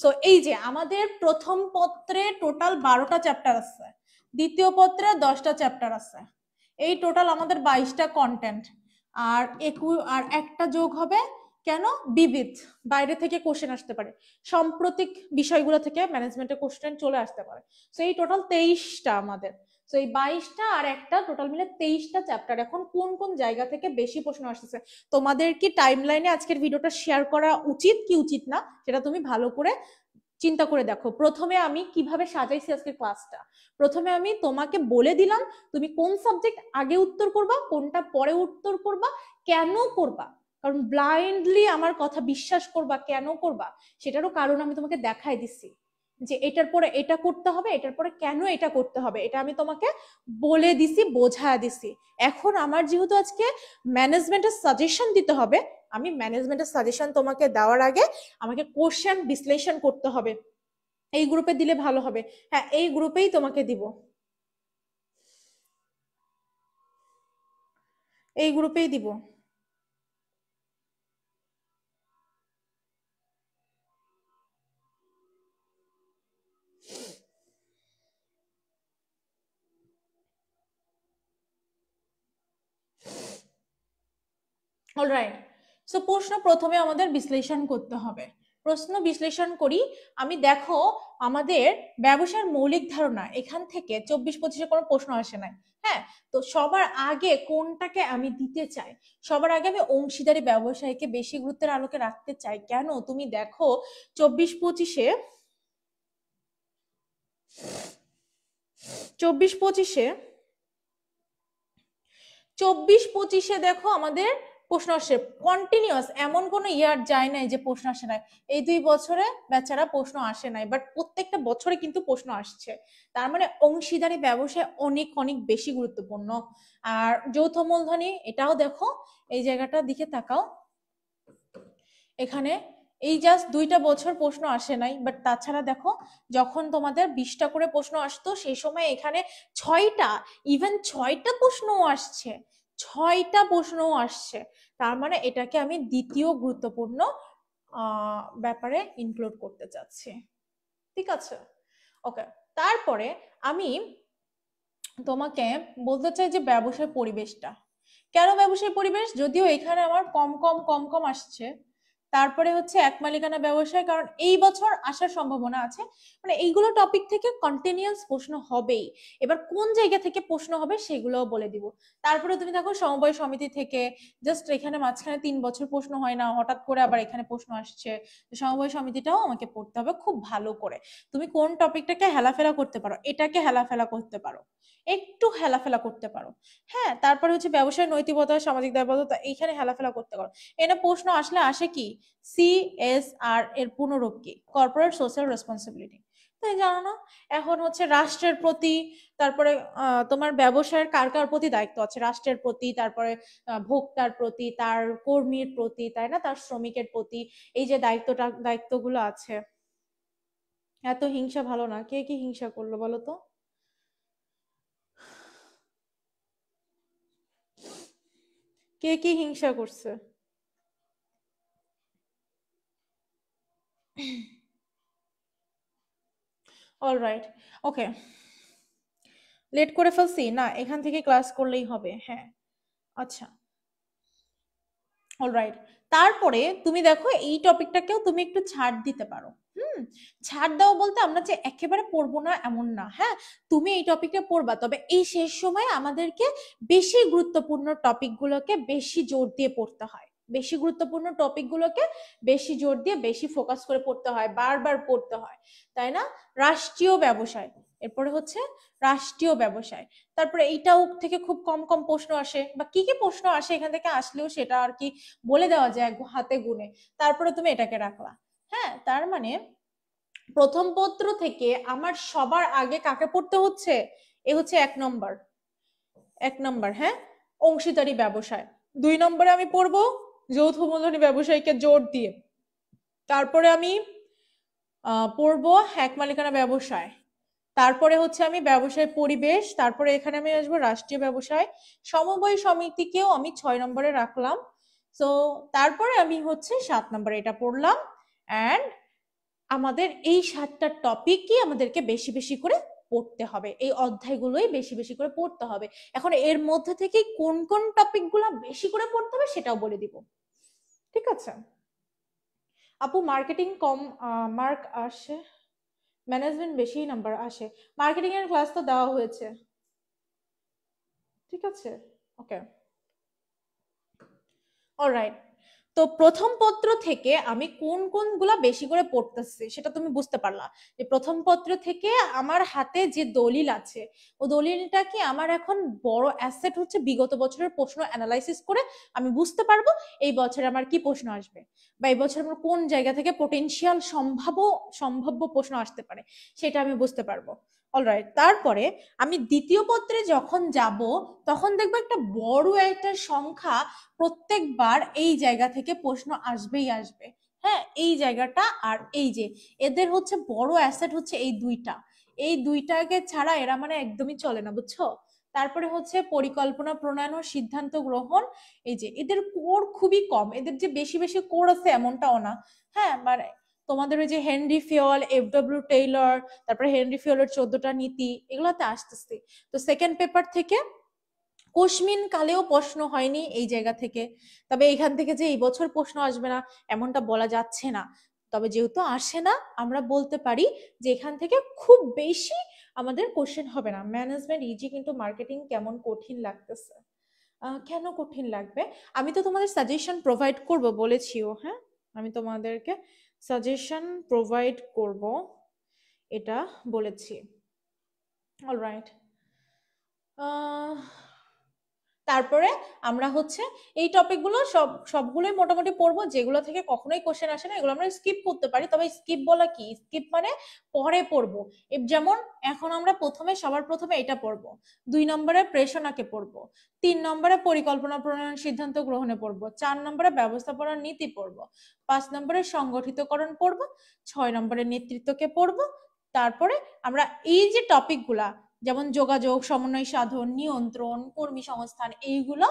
সো এই যে আমাদের প্রথম পত্রে টোটাল 12টা চ্যাপ্টার আছে, দ্বিতীয় পত্রে 10টা চ্যাপ্টার আছে, এই টোটাল আমাদের 22টা কন্টেন্ট। আর আর একটা যোগ হবে কেন, বিবিধ, বাইরে থেকে কোশ্চেন আসতে পারে, সাম্প্রতিক বিষয়গুলো থেকে ম্যানেজমেন্টের কোশ্চেন চলে আসতে পারে। সো এই টোটাল 23টা আমাদের। তো এই 22টা আর একটা টোটাল মিলে 23টা চ্যাপ্টার। এখন কোন কোন জায়গা থেকে বেশি প্রশ্ন আসতেছে, তোমাদের কি টাইম লাইনে আজকের ভিডিওটা শেয়ার করা উচিত কি উচিত না সেটা তুমি ভালো করে চিন্তা করে দেখো। প্রথমে আমি কিভাবে সাজাইছি আজকের ক্লাসটা, প্রথমে আমি তোমাকে বলে দিলাম তুমি কোন সাবজেক্ট আগে উত্তর করবা, কোনটা পরে উত্তর করবা, কেন করবা, কারণ ব্লাইন্ডলি আমার কথা বিশ্বাস করবা কেন করবা সেটারও কারণ আমি তোমাকে দেখাই দিচ্ছি। যে এটার পরে এটা করতে হবে, এটার পরে কেন এটা করতে হবে, এটা আমি তোমাকে বলে দিছি, বোঝায় দিছি। এখন আমার যেহেতু আজকে ম্যানেজমেন্টের সাজেশন দিতে হবে, আমি ম্যানেজমেন্টের সাজেশন তোমাকে দেওয়ার আগে আমাকে কোশ্চেন বিশ্লেষণ করতে হবে। এই গ্রুপে দিলে ভালো হবে। হ্যাঁ, এই গ্রুপেই তোমাকে দিব, এই গ্রুপেই দিব। অলরাইট, সো প্রশ্ন প্রথমে আমাদের বিশ্লেষণ করতে হবে। প্রশ্ন বিশ্লেষণ করি আমি। দেখো, আমাদের ব্যবসার মৌলিক ধারণা এখান থেকে 24-25-এ কোনো প্রশ্ন আসে নাই। হ্যাঁ, তো সবার আগে কোনটাকে আমি দিতে চাই? সবার আগে আমি অংশীদারি ব্যবসায়কে বেশি গুরুত্বের আলোকে রাখতে চাই। কেন? তুমি দেখো 24-25-এ 24-25-এ 24-25-এ দেখো আমাদের প্রশ্ন আসে কন্টিনিউয়াস, এমন কোনো ইয়ার যায় নাই যে প্রশ্ন আসে নাই। এই 2 বছরে বেচারা প্রশ্ন আসে নাই, বাট প্রত্যেকটা বছরে কিন্তু প্রশ্ন আসছে। তার মানে অংশীদারি ব্যবসায় অনেক অনেক বেশি গুরুত্বপূর্ণ। আর যৌথ মূলধনী, এটাও দেখো, এই জায়গাটার দিকে তাকাও, এখানে এই জাস্ট 2টা বছর প্রশ্ন আসে নাই, বাট তাছাড়া দেখো যখন তোমাদের 20টা করে প্রশ্ন আসতো সেই সময় এখানে 6টা, ইভেন 6টা প্রশ্নও আসছে, 6টা প্রশ্নও আসছে। তার মানে এটাকে আমি দ্বিতীয় গুরুত্বপূর্ণ ব্যাপারে ইনক্লুড করতে চাচ্ছি। ঠিক আছে, ওকে। তারপরে আমি তোমাকে বলতে চাই যে ব্যবসায় পরিবেশটা কেন, ব্যবসায় পরিবেশ যদিও এখানে আমার কম কম কম কম আসছে। তারপরে হচ্ছে এক মালিকানা ব্যবসায়, কারণ এই বছর আসার সম্ভাবনা আছে, মানে এইগুলো টপিক থেকে কন্টিনিউয়াস প্রশ্ন হবেই। এবার কোন জায়গা থেকে প্রশ্ন হবে সেগুলোও বলে দিব। তারপরে তুমি দেখো সমবায় সমিতি থেকে, জাস্ট এখানে মাঝখানে 3 বছর প্রশ্ন হয় না, হঠাৎ করে আবার এখানে প্রশ্ন আসছে। সমবায় সমিতিটাও আমাকে পড়তে হবে খুব ভালো করে। তুমি কোন টপিকটাকে হেলাফেলা করতে পারো, এটাকে হেলাফেলা করতে পারো, একটু হেলাফেলা করতে পারো। হ্যাঁ, তারপরে হচ্ছে ব্যবসায় নৈতিকতা, সামাজিক দায়বদ্ধতা, এইখানে হেলাফেলা করতে পারো। এনে প্রশ্ন আসলে আসে কি, CSR এর পুনরূপ কি, কর্পোরেট সোশ্যাল রেসপন্সিবিলিটি, তাই জানো না? এখন হচ্ছে রাষ্ট্রের প্রতি, তারপরে তোমার ব্যবসায়ের কার কার প্রতি দায়িত্ব আছে, রাষ্ট্রের প্রতি, তারপরে ভোক্তার প্রতি, তার কর্মীর প্রতি, তাই না, তার শ্রমিকের প্রতি, এই যে দায়িত্বগুলো আছে। এত হিংসা ভালো না। কে কি হিংসা করলো বলো তো? কে কি হিংসা করছে? অলরাইট, ওকে। লেট করে ফেলছি না, এখান থেকে ক্লাস করলেই হবে। হ্যাঁ, আচ্ছা, অলরাইট। তারপরে তুমি দেখো এই টপিকটাকেও তুমি একটু ছাড় দিতে পারো। ছাড় দাও বলতে আমরা যে একেবারে পড়বো না এমন না। হ্যাঁ, তুমি এই টপিকটা পড়বা, তবে এই শেষ সময় আমাদেরকে বেশি গুরুত্বপূর্ণ টপিকগুলোকে বেশি জোর দিয়ে পড়তে হয়, বেশি গুরুত্বপূর্ণ টপিকগুলোকে বেশি জোর দিয়ে বেশি ফোকাস করে পড়তে হয়, বারবার পড়তে হয়, তাই না? রাষ্ট্রীয় ব্যবসায়, এরপরে হচ্ছে রাষ্ট্রীয় ব্যবসায়, তারপরে এইটাও থেকে খুব কম কম প্রশ্ন আসে, বা কি কি প্রশ্ন আসে এখান থেকে আসলেও সেটা আর কি বলে দেওয়া যায় হাতে গুনে। তারপরে তুমি এটাকে রাখলা। হ্যাঁ, তার মানে প্রথম পত্র থেকে আমার সবার আগে কাকে পড়তে হচ্ছে? এ হচ্ছে 1 নম্বর, 1 নম্বর, হ্যাঁ, অংশীদারি ব্যবসায়। 2 নম্বরে আমি পড়বো যৌথ মূলধনী ব্যবসায়ীকে জোর দিয়ে। তারপরে আমি পড়বো এক মালিকানা ব্যবসায়। তারপরে হচ্ছে আমি ব্যবসায় পরিবেশ, তারপরে এখানে আমি আসবো রাষ্ট্রীয় ব্যবসায়। সমবায় সমিতিকেও আমি 6 নম্বরে রাখলাম। তো তারপরে আমি হচ্ছে 7 নম্বরে এটা পড়লাম। অ্যান্ড আমাদের এই 7টা টপিকই আমাদেরকে বেশি বেশি করে পড়তে হবে, এই অধ্যায়গুলোই বেশি বেশি করে পড়তে হবে। এখন এর মধ্যে থেকে কোন কোন টপিকগুলো বেশি করে পড়তে হবে সেটাও বলে দিব। ঠিক আছে আপু, মার্কেটিং কম মার্ক আসে, ম্যানেজমেন্ট বেশি নাম্বার আসে। মার্কেটিং এর ক্লাস তো দেওয়া হয়েছে। ঠিক আছে, ওকে, অলরাইট। তো প্রথম পত্র থেকে আমি কোন কোনগুলা বেশি করে পড়তেছি সেটা তুমি বুঝতে পারলা, যে প্রথম পত্র থেকে আমার হাতে যে দলিল আছে ও দলিলটা কি আমার এখন বড় অ্যাসেট হচ্ছে বিগত বছরের প্রশ্ন অ্যানালাইসিস করে আমি বুঝতে পারবো এই বছরে আমার কি প্রশ্ন আসবে, বা এই বছর আমার কোন জায়গা থেকে পোটেনশিয়াল সম্ভাব্য প্রশ্ন আসতে পারে সেটা আমি বুঝতে পারবো। অলরাইট, তারপরে আমি দ্বিতীয় পত্রে যখন যাব তখন দেখবো একটা বড় একটা সংখ্যা প্রত্যেকবার এই জায়গা থেকে প্রশ্ন আসবেই আসবে। হ্যাঁ, এই জায়গাটা আর এই যে এদের হচ্ছে বড় অ্যাসেট হচ্ছে এই দুইটাকে ছাড়া এরা মানে একদমই চলে না, বুঝছো। তারপরে হচ্ছে পরিকল্পনা প্রণয়ন ও সিদ্ধান্ত গ্রহণ, এই যে এদের কোর খুবই কম, এদের যে বেশি বেশি কোর আছে এমনটাও না। হ্যাঁ, মানে তোমাদের ওই যে হেনরি ফিওল, এফ.ডব্লিউ. টেইলর, তারপরে হেনরি ফিওলের 14টা নীতি, এগুলাতে আসতেছে। তো সেকেন্ড পেপার থেকে কোশ্মিন কালেও প্রশ্ন হয়নি এই জায়গা থেকে, তবে এখান থেকে যে এই বছর প্রশ্ন আসবে না এমনটা বলা যাচ্ছে না, তবে যেহেতু আসে না আমরা বলতে পারি যে এখান থেকে খুব বেশি আমাদের কোশ্চেন হবে না। ম্যানেজমেন্ট ইজি, কিন্তু মার্কেটিং কেমন কঠিন লাগতেছে। কেন কঠিন লাগবে? আমি তো তোমাদের সাজেশন প্রোভাইড করব বলেছিও। হ্যাঁ, আমি তোমাদেরকে সাজেশন প্রোভাইড করব এটা বলেছি। অলরাইট, তারপরে আমরা হচ্ছে এই টপিকগুলো সবগুলোই মোটামুটি পড়বো, যেগুলো থেকে কখনোই কোশ্চেন আসে না এগুলো আমরা স্কিপ করতে পারি। তবে স্কিপ বলা কি, স্কিপ মানে পরে পড়বো। যেমন এখন আমরা সবার প্রথমে এটা পড়বো, 2 নম্বরে প্রেষণাকে পড়বো, 3 নম্বরে পরিকল্পনা প্রণয়ন সিদ্ধান্ত গ্রহণে পড়বো, 4 নম্বরে ব্যবস্থাপনার নীতি পড়বো, 5 নম্বরে সংগঠিতকরণ পড়বো, 6 নম্বরে নেতৃত্বকে পড়বো। তারপরে আমরা এই যে টপিকগুলা যেমন যোগাযোগ, সমন্বয় সাধন, নিয়ন্ত্রণ, কর্মী সংস্থান, এইগুলো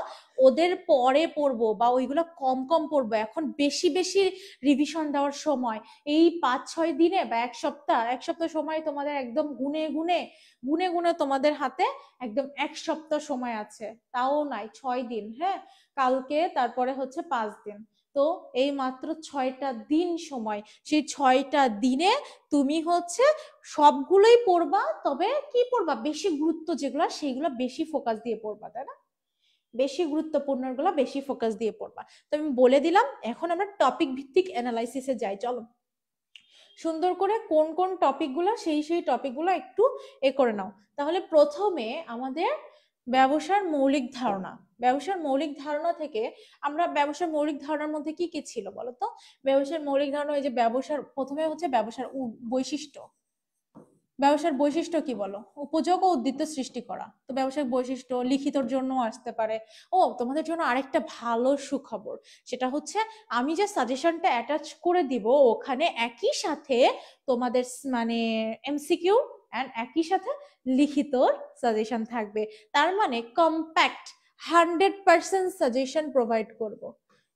ওদের পরে পড়বো বা ওইগুলো কম কম পড়বো। এখন বেশি বেশি রিভিশন দেওয়ার সময় এই 5-6 দিনে বা এক সপ্তাহ সময় তোমাদের একদম গুনে গুনে গুনে গুনে তোমাদের হাতে একদম এক সপ্তাহ সময় আছে, তাও নাই 6 দিন। হ্যাঁ, কালকে তারপরে হচ্ছে 5 দিন, তো এই মাত্র 6টা দিন সময়, সেই 6টা দিনে তুমি হচ্ছে সবগুলোই পড়বা, তবে কি পড়বা, বেশি গুরুত্ব যেগুলো সেইগুলো বেশি ফোকাস দিয়ে পড়বা, তাই না? বেশি গুরুত্বপূর্ণ গুলো বেশি ফোকাস দিয়ে পড়বা। তো আমি বলে দিলাম, এখন আমরা টপিক ভিত্তিক অ্যানালাইসিসে যাই। চলো সুন্দর করে কোন কোন টপিকগুলো সেই টপিকগুলো একটু করে নাও। তাহলে প্রথমে আমাদের ব্যবসার মৌলিক ধারণা, ব্যবসার মৌলিক ধারণা থেকে আমরা ব্যবসার মৌলিক ধারণার মধ্যে কি কি ছিল বলতো? ব্যবসার মৌলিক ধারণা, এই যে ব্যবসার প্রথমে হচ্ছে ব্যবসার বৈশিষ্ট্য। ব্যবসার বৈশিষ্ট্য কি বলো? উপযোগ ও উদ্দীপ্ত সৃষ্টি করা। তো ব্যবসায়িক বৈশিষ্ট্য লিখিতর জন্য আসতে পারে। ও তোমাদের জন্য আরেকটা ভালো সুখবর, সেটা হচ্ছে আমি যে সাজেশনটা অ্যাটাচ করে দিব ওখানে একই সাথে তোমাদের মানে এমসিকিউ এন্ড একই সাথে লিখিতর সাজেশন থাকবে। তার মানে কম্প্যাক্ট 100% সাজেশন প্রোভাইড করব,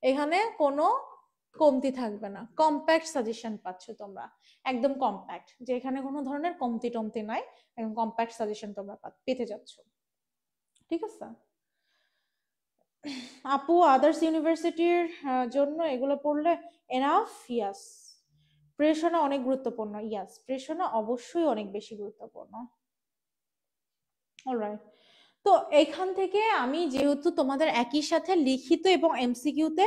এখানে কোনো কমতি থাকবে না। কম্প্যাক্ট সাজেশন পাচ্ছ তোমরা, একদম কম্প্যাক্ট, যে এখানে কোনো ধরনের কমতি টমতি নাই, একদম কম্প্যাক্ট সাজেশন তোমরা পেতে যাচ্ছ। ঠিক আছে আপু, আদার্স ইউনিভার্সিটির জন্য এগুলো পড়লে এনাফ? ইয়াস। প্রেষণা অনেক গুরুত্বপূর্ণ, ইয়াস, প্রেষণা অবশ্যই অনেক বেশি গুরুত্বপূর্ণ। অলরাইট, তো এখান থেকে আমি যেহেতু তোমাদের একই সাথে লিখিত এবং এমসিকিউতে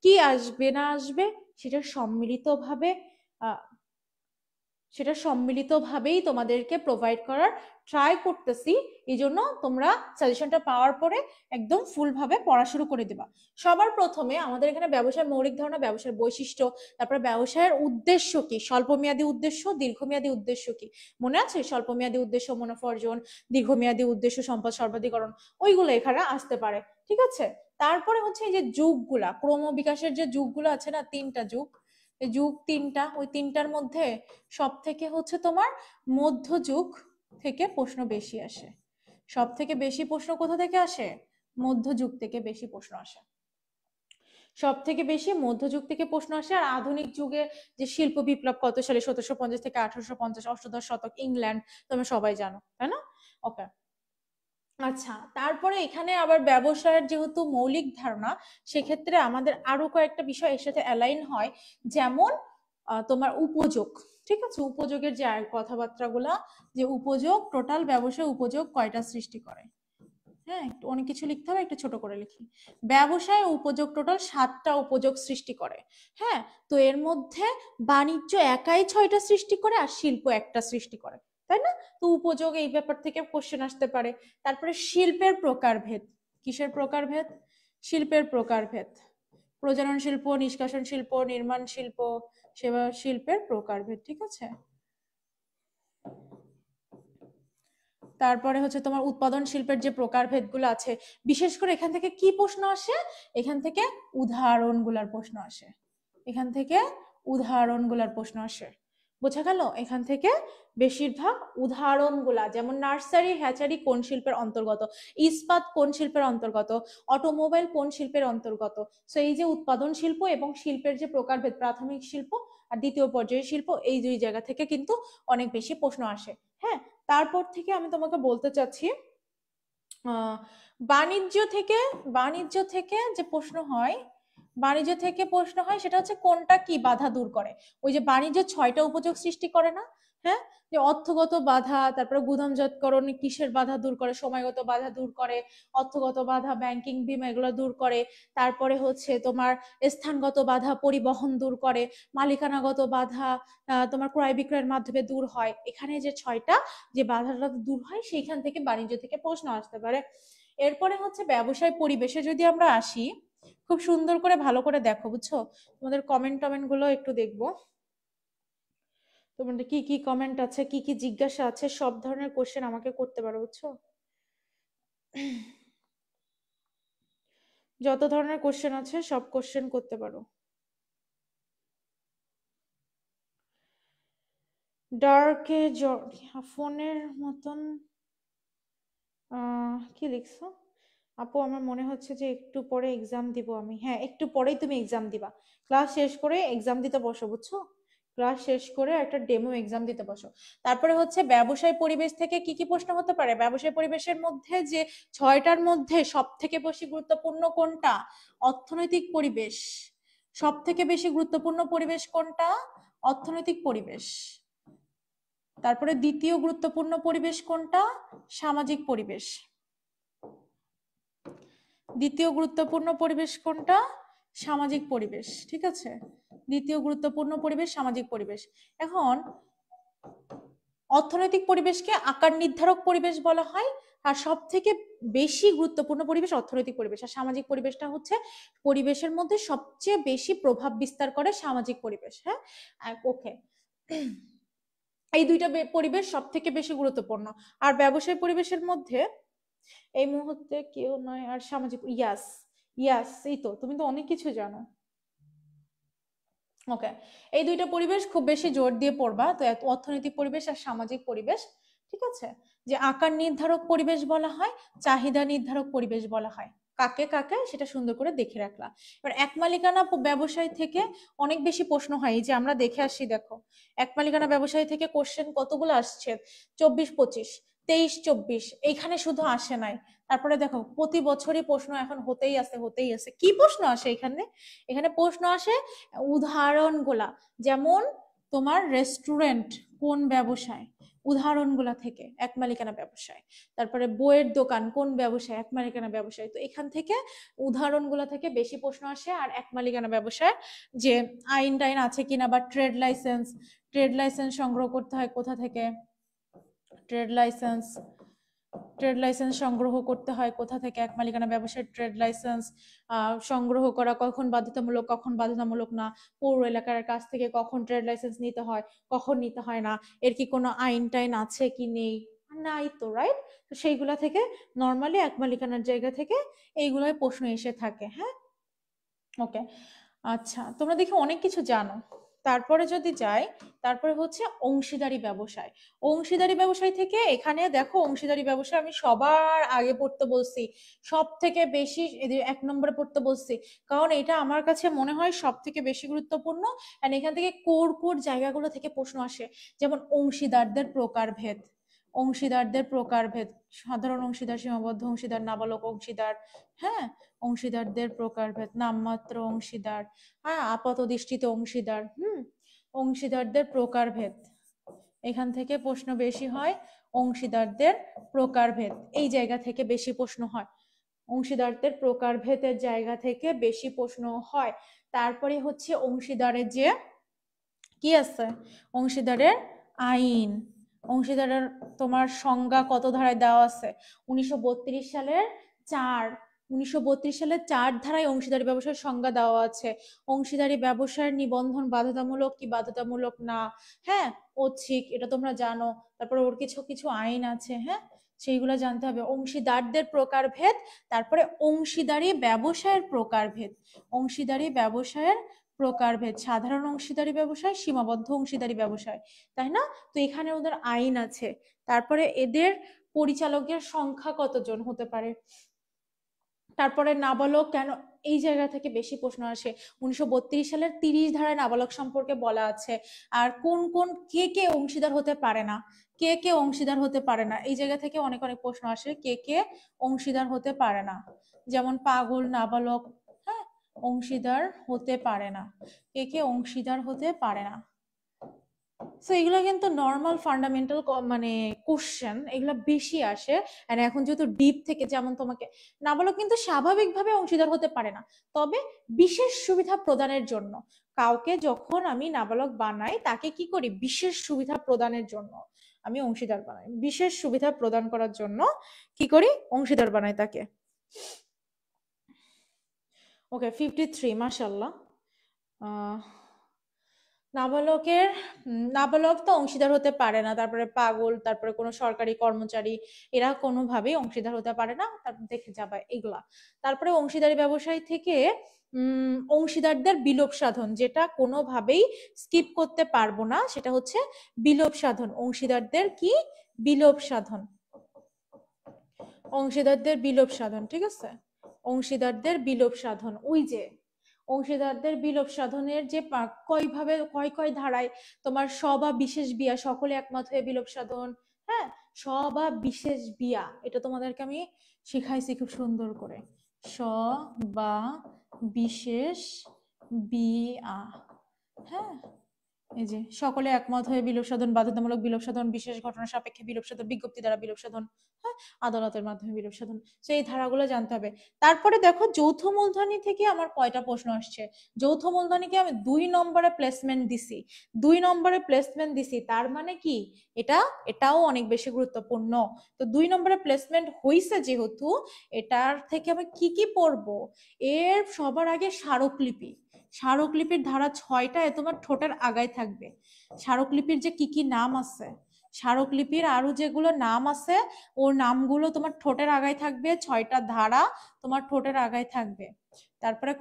কি আসবে না আসবে সেটা সম্মিলিতভাবে ভাবেই তোমাদেরকে প্রোভাইড করার ট্রাই করতেছি। এই জন্য তোমরা সাজেশনটা পাওয়ার পরে একদম ফুল ভাবে পড়া শুরু করে দিবা। সবার প্রথমে আমাদের এখানে ব্যবসার মৌলিক ধারণা, ব্যবসার বৈশিষ্ট্য, তারপরে ব্যবসায়ের উদ্দেশ্য কি, স্বল্পমেয়াদী উদ্দেশ্য, দীর্ঘমেয়াদী উদ্দেশ্য কি মনে আছে? স্বল্পমেয়াদী উদ্দেশ্য মুনাফা অর্জন, দীর্ঘমেয়াদী উদ্দেশ্য সম্পদ সর্বাধিকরণ, ওইগুলো এখানে আসতে পারে। ঠিক আছে, তারপরে হচ্ছে এই যে যুগগুলা, ক্রম বিকাশের যে যুগগুলো আছে না, 3টা যুগ, যুগ 3টা, ওই 3টার মধ্যে সব থেকে হচ্ছে তোমার মধ্যযুগ থেকে প্রশ্ন বেশি আসে। সব থেকে বেশি প্রশ্ন কোথা থেকে আসে? মধ্যযুগ থেকে বেশি প্রশ্ন আসে, সব থেকে বেশি মধ্যযুগ থেকে প্রশ্ন আসে। আর আধুনিক যুগে যে শিল্প বিপ্লব কত সালে, 1750 থেকে 1850, অষ্টাদশ শতক, ইংল্যান্ড, তোমরা সবাই জানো, তাই না? ওকে, আচ্ছা, তারপরে এখানে আবার ব্যবসায়ের যেহেতু মৌলিক ধারণা, সেক্ষেত্রে আমাদের আরো কয়েকটা বিষয় এর সাথে অ্যালাইন হয়, যেমন তোমার উপযোগ। ঠিক আছে, উপযোগের যে কথাবার্তাগুলা, যে উপযোগ, টোটাল ব্যবসায় উপযোগ কয়টা সৃষ্টি করে, হ্যাঁ, একটু অনেক কিছু লিখতে হবে, একটু ছোট করে লিখি। ব্যবসায় উপযোগ টোটাল 7টা উপযোগ সৃষ্টি করে। হ্যাঁ, তো এর মধ্যে বাণিজ্য একাই 6টা সৃষ্টি করে আর শিল্প একটা সৃষ্টি করে, তাই না? তো উপযোগ এই ব্যাপার থেকে কোশ্চেন আসতে পারে। তারপরে শিল্পের প্রকারভেদ। কিসের প্রকারভেদ? শিল্পের প্রকারভেদ। প্রজনন শিল্প, নিষ্কাশন শিল্প, নির্মাণ শিল্প, সেবা শিল্পের প্রকারভেদ। ঠিক আছে। তারপরে হচ্ছে তোমার উৎপাদন শিল্পের যে প্রকারভেদগুলো আছে, বিশেষ করে এখান থেকে কি প্রশ্ন আসে? এখান থেকে উদাহরণগুলোর প্রশ্ন আসে। এখান থেকে উদাহরণগুলোর প্রশ্ন আসে। বোঝা গেল? এখান থেকে বেশিরভাগ উদাহরণগুলা, যেমন নার্সারি হ্যাচারি কোন শিল্পের অন্তর্গত, ইস্পাত কোন শিল্পের অন্তর্গত, অটোমোবাইল কোন শিল্পের অন্তর্গত। সো এই যে উৎপাদন শিল্প এবং শিল্পের যে প্রকারভেদ, প্রাথমিক শিল্প আর দ্বিতীয় পর্যায়ের শিল্প, এই দুই জায়গা থেকে কিন্তু অনেক বেশি প্রশ্ন আসে। হ্যাঁ, তারপর থেকে আমি তোমাকে বলতে চাচ্ছি বাণিজ্য থেকে যে প্রশ্ন হয়, বাণিজ্য থেকে প্রশ্ন হয় সেটা হচ্ছে কোনটা কি বাধা দূর করে। ওই যে বাণিজ্য 6টা উপযোগ সৃষ্টি করে না? হ্যাঁ, যে অর্থগত বাধা, তারপরে গুদামজাতকরণ কিসের বাধা দূর করে, সময়গত বাধা দূর করে, অর্থগত বাধা ব্যাংকিং বিমা এগুলো দূর করে, তারপরে হচ্ছে তোমার স্থানগত বাধা পরিবহন দূর করে, মালিকানাগত বাধা তোমার ক্রয় বিক্রয়ের মাধ্যমে দূর হয়। এখানে যে 6টা যে বাধাটা দূর হয়, সেইখান থেকে বাণিজ্য থেকে প্রশ্ন আসতে পারে। এরপরে হচ্ছে ব্যবসায় পরিবেশে যদি আমরা আসি, খুব সুন্দর করে ভালো করে দেখো, বুঝছো? তোমাদের কমেন্ট গুলো একটু দেখবো, তোমাদের কি কি কমেন্ট আছে, কি কি জিজ্ঞাসা আছে, সব ধরনের কোশ্চেন আমাকে করতে পারো, বুঝছো? যত ধরনের কোশ্চেন আছে সব কোশ্চেন করতে পারো। ডার্কে ফোনের মতন কি লিখছো আপু? আমার মনে হচ্ছে যে একটু পরে এক্সাম দিব আমি। হ্যাঁ, একটু পরেই তুমি এক্সাম দিবা। ক্লাস শেষ করে এক্সাম দিতে বসো, বুঝছো? ক্লাস শেষ করে একটা ডেমো এক্সাম দিতে বসো। তারপরে হচ্ছে ব্যবসায় পরিবেশ থেকে কি কি প্রশ্ন হতে পারে? ব্যবসায় পরিবেশের মধ্যে যে 6টার মধ্যে সব থেকে বেশি গুরুত্বপূর্ণ কোনটা? অর্থনৈতিক পরিবেশ। সব থেকে বেশি গুরুত্বপূর্ণ পরিবেশ কোনটা? অর্থনৈতিক পরিবেশ। তারপরে দ্বিতীয় গুরুত্বপূর্ণ পরিবেশ কোনটা? সামাজিক পরিবেশ। দ্বিতীয় গুরুত্বপূর্ণ পরিবেশ কোনটা? সামাজিক পরিবেশ। ঠিক আছে, দ্বিতীয় গুরুত্বপূর্ণ পরিবেশ সামাজিক পরিবেশ। এখন অর্থনৈতিক পরিবেশকে আকার নির্ধারক পরিবেশ বলা হয়, আর সব থেকে বেশি গুরুত্বপূর্ণ পরিবেশ অর্থনৈতিক পরিবেশ, আর সামাজিক পরিবেশটা হচ্ছে পরিবেশের মধ্যে সবচেয়ে বেশি প্রভাব বিস্তার করে সামাজিক পরিবেশ। হ্যাঁ, ওকে। এই দুইটা পরিবেশ সব থেকে বেশি গুরুত্বপূর্ণ। আর ব্যবসায় পরিবেশের মধ্যে এই মুহূর্তে কেউ নয় আর সামাজিক, ইয়াস ইয়াস, এই তো, তুমি তো অনেক কিছু জানো। ওকে, এই দুইটা পরিবেশ খুব বেশি জোর দিয়ে পড়বা, তো অর্থনৈতিক পরিবেশ আর সামাজিক পরিবেশ। ঠিক আছে, যে আকার নির্ধারক পরিবেশ বলা হয়, চাহিদা নির্ধারক পরিবেশ বলা হয়, কাকে কাকে সেটা সুন্দর করে দেখে রাখলা। এবার এক মালিকানা ব্যবসায় থেকে অনেক বেশি প্রশ্ন হয়, এই যে আমরা দেখে আসি, দেখো এক মালিকানা ব্যবসায় থেকে কোশ্চেন কতগুলো আসছে, 24, 25, 23, 24, এইখানে শুধু আসে নাই। তারপরে দেখো প্রতি বছরই প্রশ্ন এখন হতেই আছে। কি প্রশ্ন আসে এখানে? এখানে প্রশ্ন আসে উদাহরণগুলা, যেমন তোমার রেস্টুরেন্ট কোন ব্যবসায়, উদাহরণগুলা থেকে এক মালিকানা ব্যবসায়। তারপরে বইয়ের দোকান কোন ব্যবসায়, এক মালিকানা ব্যবসায়। তো এখান থেকে উদাহরণগুলা থেকে বেশি প্রশ্ন আসে। আর এক মালিকানা ব্যবসায় যে আইন টাইন আছে কিনা, বা ট্রেড লাইসেন্স সংগ্রহ করতে হয় কোথা থেকে, ট্রেড লাইসেন্স ট্রেড লাইসেন্স সংগ্রহ করতে হয় কোথা থেকে, এক মালিকানা ব্যবসায় ট্রেড লাইসেন্স সংগ্রহ করা কখন বাধ্যতামূলক, কখন বাধ্যতামূলক না, পৌর এলাকার কাছ থেকে কখন ট্রেড লাইসেন্স নিতে হয়, কখন নিতে হয় না, এর কি কোনো আইন টাইন আছে কি নেই, নাই তো, রাইট? তো সেইগুলা থেকে নর্মালি এক মালিকানার জায়গা থেকে এইগুলোই প্রশ্ন এসে থাকে। হ্যাঁ, ওকে। আচ্ছা, তোমরা দেখি অনেক কিছু জানো। তারপরে যদি যাই, তারপরে হচ্ছে অংশীদারি ব্যবসায়। অংশীদারি ব্যবসায় থেকে এখানে দেখো, অংশীদারি ব্যবসায় আমি সবার আগে পড়তে বলছি, সব থেকে বেশি 1 নম্বরে পড়তে বলছি, কারণ এটা আমার কাছে মনে হয় সব থেকে বেশি গুরুত্বপূর্ণ। আর এখান থেকে কোর জায়গাগুলো থেকে প্রশ্ন আসে, যেমন অংশীদারদের প্রকারভেদ, সাধারণ অংশীদার, সীমাবদ্ধ অংশীদার, নাবালক অংশীদার। হ্যাঁ, অংশীদারদের প্রকারভেদ, নামমাত্র অংশীদার, হ্যাঁ, আপাত দৃষ্টিতে অংশীদার, অংশীদারদের প্রকারভেদ, এখান থেকে প্রশ্ন বেশি হয়। অংশীদারদের প্রকারভেদ, এই জায়গা থেকে বেশি প্রশ্ন হয়, অংশীদারদের প্রকারভেদের জায়গা থেকে বেশি প্রশ্ন হয়। তারপরে হচ্ছে অংশীদারের যে কি আছে, অংশীদারের আইন, অংশীদারের তোমার সংজ্ঞা কত ধারায় দেওয়া আছে, 1932 সালের 4, 1932 সালের 4 ধারায় অংশীদারি ব্যবসার সংজ্ঞা দেওয়া আছে। অংশীদারি ব্যবসায়ের নিবন্ধন বাধ্যতামূলক কি বাধ্যতামূলক না, হ্যাঁ ঐচ্ছিক, এটা তোমরা জানো। তারপরে ওর কিছু কিছু আইন আছে, হ্যাঁ সেইগুলো জানতে হবে। অংশীদারদের প্রকারভেদ, তারপরে অংশীদারি ব্যবসায়ের প্রকারভেদ, অংশীদারি ব্যবসায়ের প্রকারভেদ, সাধারণ অংশীদারি ব্যবসায়, সীমাবদ্ধ অংশীদারি ব্যবসায়, তাই না? তো এখানে ওদের আইন আছে। তারপরে এদের পরিচালকের সংখ্যা কতজন হতে পারে, তারপরে নাবালক কেন, এই জায়গা থেকে বেশি প্রশ্ন আসে। 1932 সালের 30 ধারায় নাবালক সম্পর্কে বলা আছে। আর কোন কোন কে কে অংশীদার হতে পারে না, কে কে অংশীদার হতে পারে না, এই জায়গা থেকে অনেক অনেক প্রশ্ন আসে, কে কে অংশীদার হতে পারে না, যেমন পাগল, নাবালক, হ্যাঁ অংশীদার হতে পারে না, কে কে অংশীদার হতে পারে না। সো এগুলো কিন্তু নর্মাল ফান্ডামেন্টাল মানে কোশ্চেন, এগুলো বেশি আসে। আর এখন যেহেতু ডিপ থেকে, যেমন তোমাকে নাবালক কিন্তু স্বাভাবিকভাবে অংশীদার হতে পারে না, তবে বিশেষ সুবিধা প্রদানের জন্য, কাউকে যখন আমি নাবালক বানাই তাকে কি করি, বিশেষ সুবিধা প্রদানের জন্য আমি অংশীদার বানাই, বিশেষ সুবিধা প্রদান করার জন্য কি করি, অংশীদার বানাই তাকে। ওকে 53, মাশাআল্লাহ। নাবালক তো অংশীদার হতে পারে না, তারপরে পাগল, তারপরে কোনো সরকারি কর্মচারী, এরা কোনোভাবেই অংশীদার হতে পারে না, তারপর দেখে যাবে এগুলা। তারপরে অংশীদারি ব্যবসায় থেকে অংশীদারদের বিলোপ সাধন, যেটা কোনোভাবেই স্কিপ করতে পারবো না, সেটা হচ্ছে বিলোপ সাধন। অংশীদারদের কি বিলোপ সাধন, অংশীদারদের বিলোপ সাধন, ঠিক আছে, অংশীদারদের বিলোপ সাধন। ওই যে অংশীদারদের বিলোপ সাধনের যে কয়ভাবে কয় ধারায়, তোমার স বা বিশেষ বিয়া, সকলে একমত হয়ে বিলোপ সাধন, হ্যাঁ স বা বিশেষ বিয়া, এটা তোমাদেরকে আমি শিখাইছি খুব সুন্দর করে, স বা বিশেষ বিয়া, হ্যাঁ এই যে সকলে একমত হয়ে বিলোপ সাধন, বাধ্যতামূলক বিলোপ সাধন, বিশেষ ঘটনা সাপেক্ষে বিলোপ সাধন, বিজ্ঞপ্তি দ্বারা বিলোপ সাধন, হ্যাঁ আদালতের মাধ্যমে বিলোপ সাধন। তো এই ধারাগুলো জানতে হবে। তারপরে দেখো যৌথ মূলধনী থেকে আমার কয়টা প্রশ্ন আসছে, যৌথ মূলধনীকে আমি 2 নম্বরে প্লেসমেন্ট দিছি, 2 নম্বরে প্লেসমেন্ট দিছি, তার মানে কি এটাও অনেক বেশি গুরুত্বপূর্ণ। তো 2 নম্বরে প্লেসমেন্ট হইছে যেহেতু, এটার থেকে আমি কি পড়বো, এর সবার আগে স্মারকলিপি, স্মারকলিপির ধারা 6টায় তোমার ঠোঁটের আগায় থাকবে, স্মারকলিপির যে কি নাম আছে, স্মারকলিপির আরো যেগুলো নাম আছে ওর নামগুলো তোমার ঠোঁটের আগায় থাকবে, 6টা ধারা তোমার ঠোঁটের আগায় থাকবে। তারপরে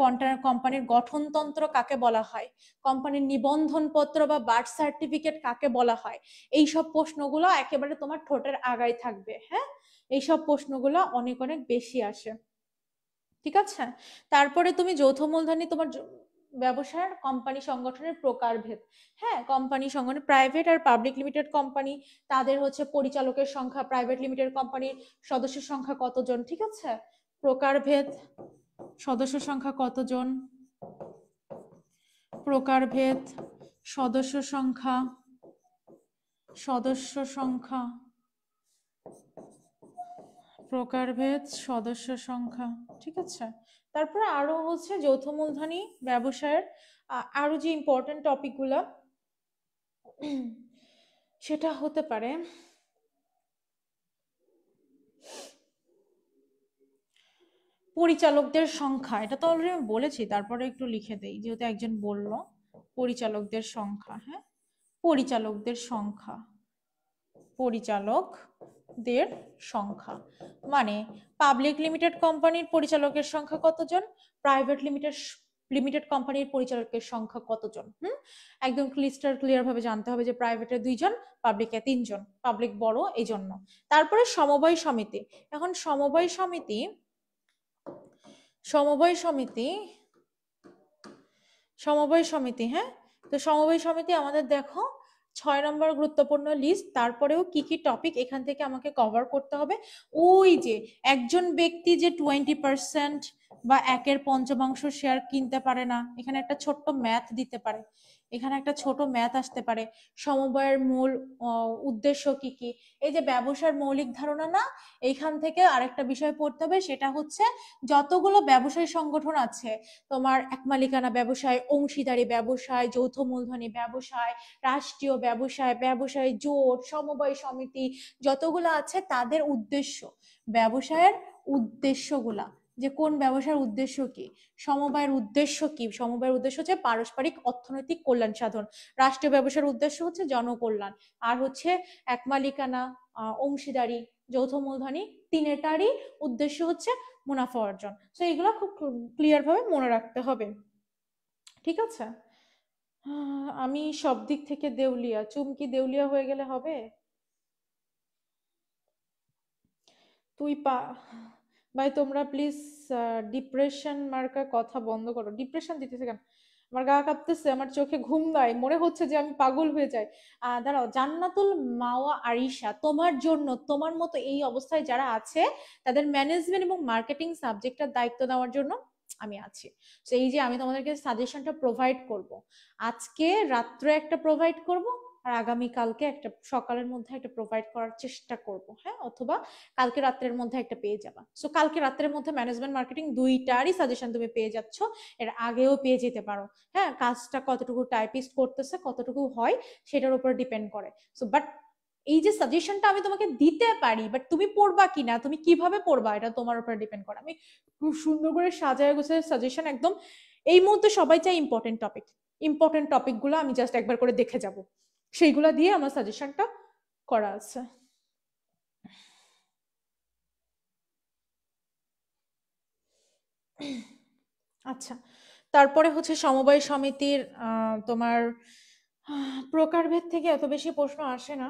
কোম্পানির গঠনতন্ত্র কাকে বলা হয়, কোম্পানির নিবন্ধন পত্র বা বার্থ সার্টিফিকেট কাকে বলা হয়, এইসব প্রশ্নগুলো একেবারে তোমার ঠোঁটের আগায় থাকবে, হ্যাঁ এইসব প্রশ্নগুলো অনেক অনেক বেশি আসে, ঠিক আছে। তারপরে তুমি যৌথ মূলধনী, তোমার ব্যবসার কোম্পানি সংগঠনের প্রকারভেদ, হ্যাঁ কোম্পানি সংগঠন, প্রাইভেট আর পাবলিক লিমিটেড কোম্পানি, তাদের হচ্ছে পরিচালকের সংখ্যা, প্রাইভেট লিমিটেড কোম্পানির সদস্যের সংখ্যা কতজন, ঠিক আছে, প্রকারভেদ, সদস্য সংখ্যা কতজন, প্রকারভেদ, সদস্য সংখ্যা, সদস্য সংখ্যা, প্রকারভেদ, সদস্য সংখ্যা, ঠিক আছে। তারপরে আরো হচ্ছে যৌথ মূলধনী ব্যবসায়ের আরো যে ইম্পর্টেন্ট টপিকগুলো, সেটা হতে পারে পরিচালকদের সংখ্যা, এটা তো অলরেডি আমি বলেছি, তারপরে একটু লিখে দেই যেহেতু একজন বললো, পরিচালকদের সংখ্যা, হ্যাঁ পরিচালকদের সংখ্যা, পরিচালকদের সংখ্যা, মানে পাবলিক লিমিটেড কোম্পানির পরিচালকের সংখ্যা কতজন, প্রাইভেট লিমিটেড কোম্পানির পরিচালকের সংখ্যা কতজন, একদম ক্লিয়ার ভাবে জানতে হবে যে প্রাইভেটে 2 জন, পাবলিকে 3 জন, পাবলিক বড় এই জন্য। তারপরে সমবায় সমিতি, এখন সমবায় সমিতি হ্যাঁ, তো সমবায় সমিতি আমাদের দেখো 6 নম্বর গুরুত্বপূর্ণ লিস্ট, তারপরেও কি টপিক এখান থেকে আমাকে কভার করতে হবে, ওই যে একজন ব্যক্তি যে 20% বা 1/5 শেয়ার কিনতে পারে না, এখানে একটা ছোট্ট ম্যাথ দিতে পারে, এখানে একটা ছোট ম্যাথ আসতে পারে, সমবায়ের মূল উদ্দেশ্য কি কি, এই যে ব্যবসার মৌলিক ধারণা না, এইখান থেকে আরেকটা বিষয় পড়তে হবে, সেটা হচ্ছে যতগুলো ব্যবসায়ী সংগঠন আছে, তোমার এক মালিকানা ব্যবসায়, অংশীদারি ব্যবসায়, যৌথ মূলধনী ব্যবসায়, রাষ্ট্রীয় ব্যবসায়, ব্যবসায়ী জোট, সমবায় সমিতি, যতগুলো আছে তাদের উদ্দেশ্য, ব্যবসায়ের উদ্দেশ্যগুলা, যে কোন ব্যবসার উদ্দেশ্য কি, সমবায়ের উদ্দেশ্য কি, সমবায়ের উদ্দেশ্য হচ্ছে পারস্পরিক অর্থনৈতিক কল্যাণ সাধন, রাষ্ট্রীয় ব্যবসার উদ্দেশ্য হচ্ছে জনকল্যাণ, আর হচ্ছে এক মালিকানা, অংশীদারি, যৌথ মূলধনী, তিনটারই উদ্দেশ্য হচ্ছে মুনাফা অর্জন। তো এগুলো খুব ক্লিয়ার ভাবে মনে রাখতে হবে, ঠিক আছে? আমি সব দিক থেকে দেউলিয়া, চুমকি দেউলিয়া হয়ে গেলে হবে? তুই ভাই তোমরা প্লিজ ডিপ্রেশন মার্কা কথা বন্ধ করো। ডিপ্রেশন দিতেছে কেন? আমার গা কাঁপতেছে, আমার চোখে ঘুম নাই, মনে হচ্ছে যে আমি পাগল হয়ে যাই। দাঁড়াও, জান্নাতুল মাওয়া আরিশা, তোমার জন্য, তোমার মতো এই অবস্থায় যারা আছে তাদের ম্যানেজমেন্ট এবং মার্কেটিং সাবজেক্টটার দায়িত্ব নেওয়ার জন্য আমি আছি। তো এই যে আমি তোমাদেরকে সাজেশনটা প্রোভাইড করব, আজকে রাত্রে একটা প্রোভাইড করব, আর আগামী কালকে একটা সকালের মধ্যে একটা প্রোভাইড করার চেষ্টা করব, হ্যাঁ, অথবা কালকে রাত্রের মধ্যে একটা পেয়ে যাবা। সো কালকে রাত্রের মধ্যে ম্যানেজমেন্ট মার্কেটিং দুইটারই সাজেশন তুমি পেয়ে যাচ্ছ, এর আগেও পেয়ে যেতে পারো, হ্যাঁ, কাজটা কতটুকু টাইপিস্ট করতেছে, কতটুকু হয় সেটার উপর ডিপেন্ড করে। সো বাট এই যে সাজেশনটা আমি তোমাকে দিতে পারি, বাট তুমি পড়বা কিনা, তুমি কিভাবে পড়বা, এটা তোমার উপর ডিপেন্ড করে। আমি খুব সুন্দর করে সাজায় গোছায় সাজেশন একদম, এই মুহূর্তে সবাই চাই ইম্পর্টেন্ট টপিক, ইম্পর্টেন্ট টপিক গুলো আমি জাস্ট একবার করে দেখে যাব, সেইগুলা দিয়ে আমার সাজেশনটা করা আছে। আচ্ছা, তারপরে হচ্ছে সমবায় সমিতির তোমার প্রকারভেদ থেকে এত বেশি প্রশ্ন আসে না,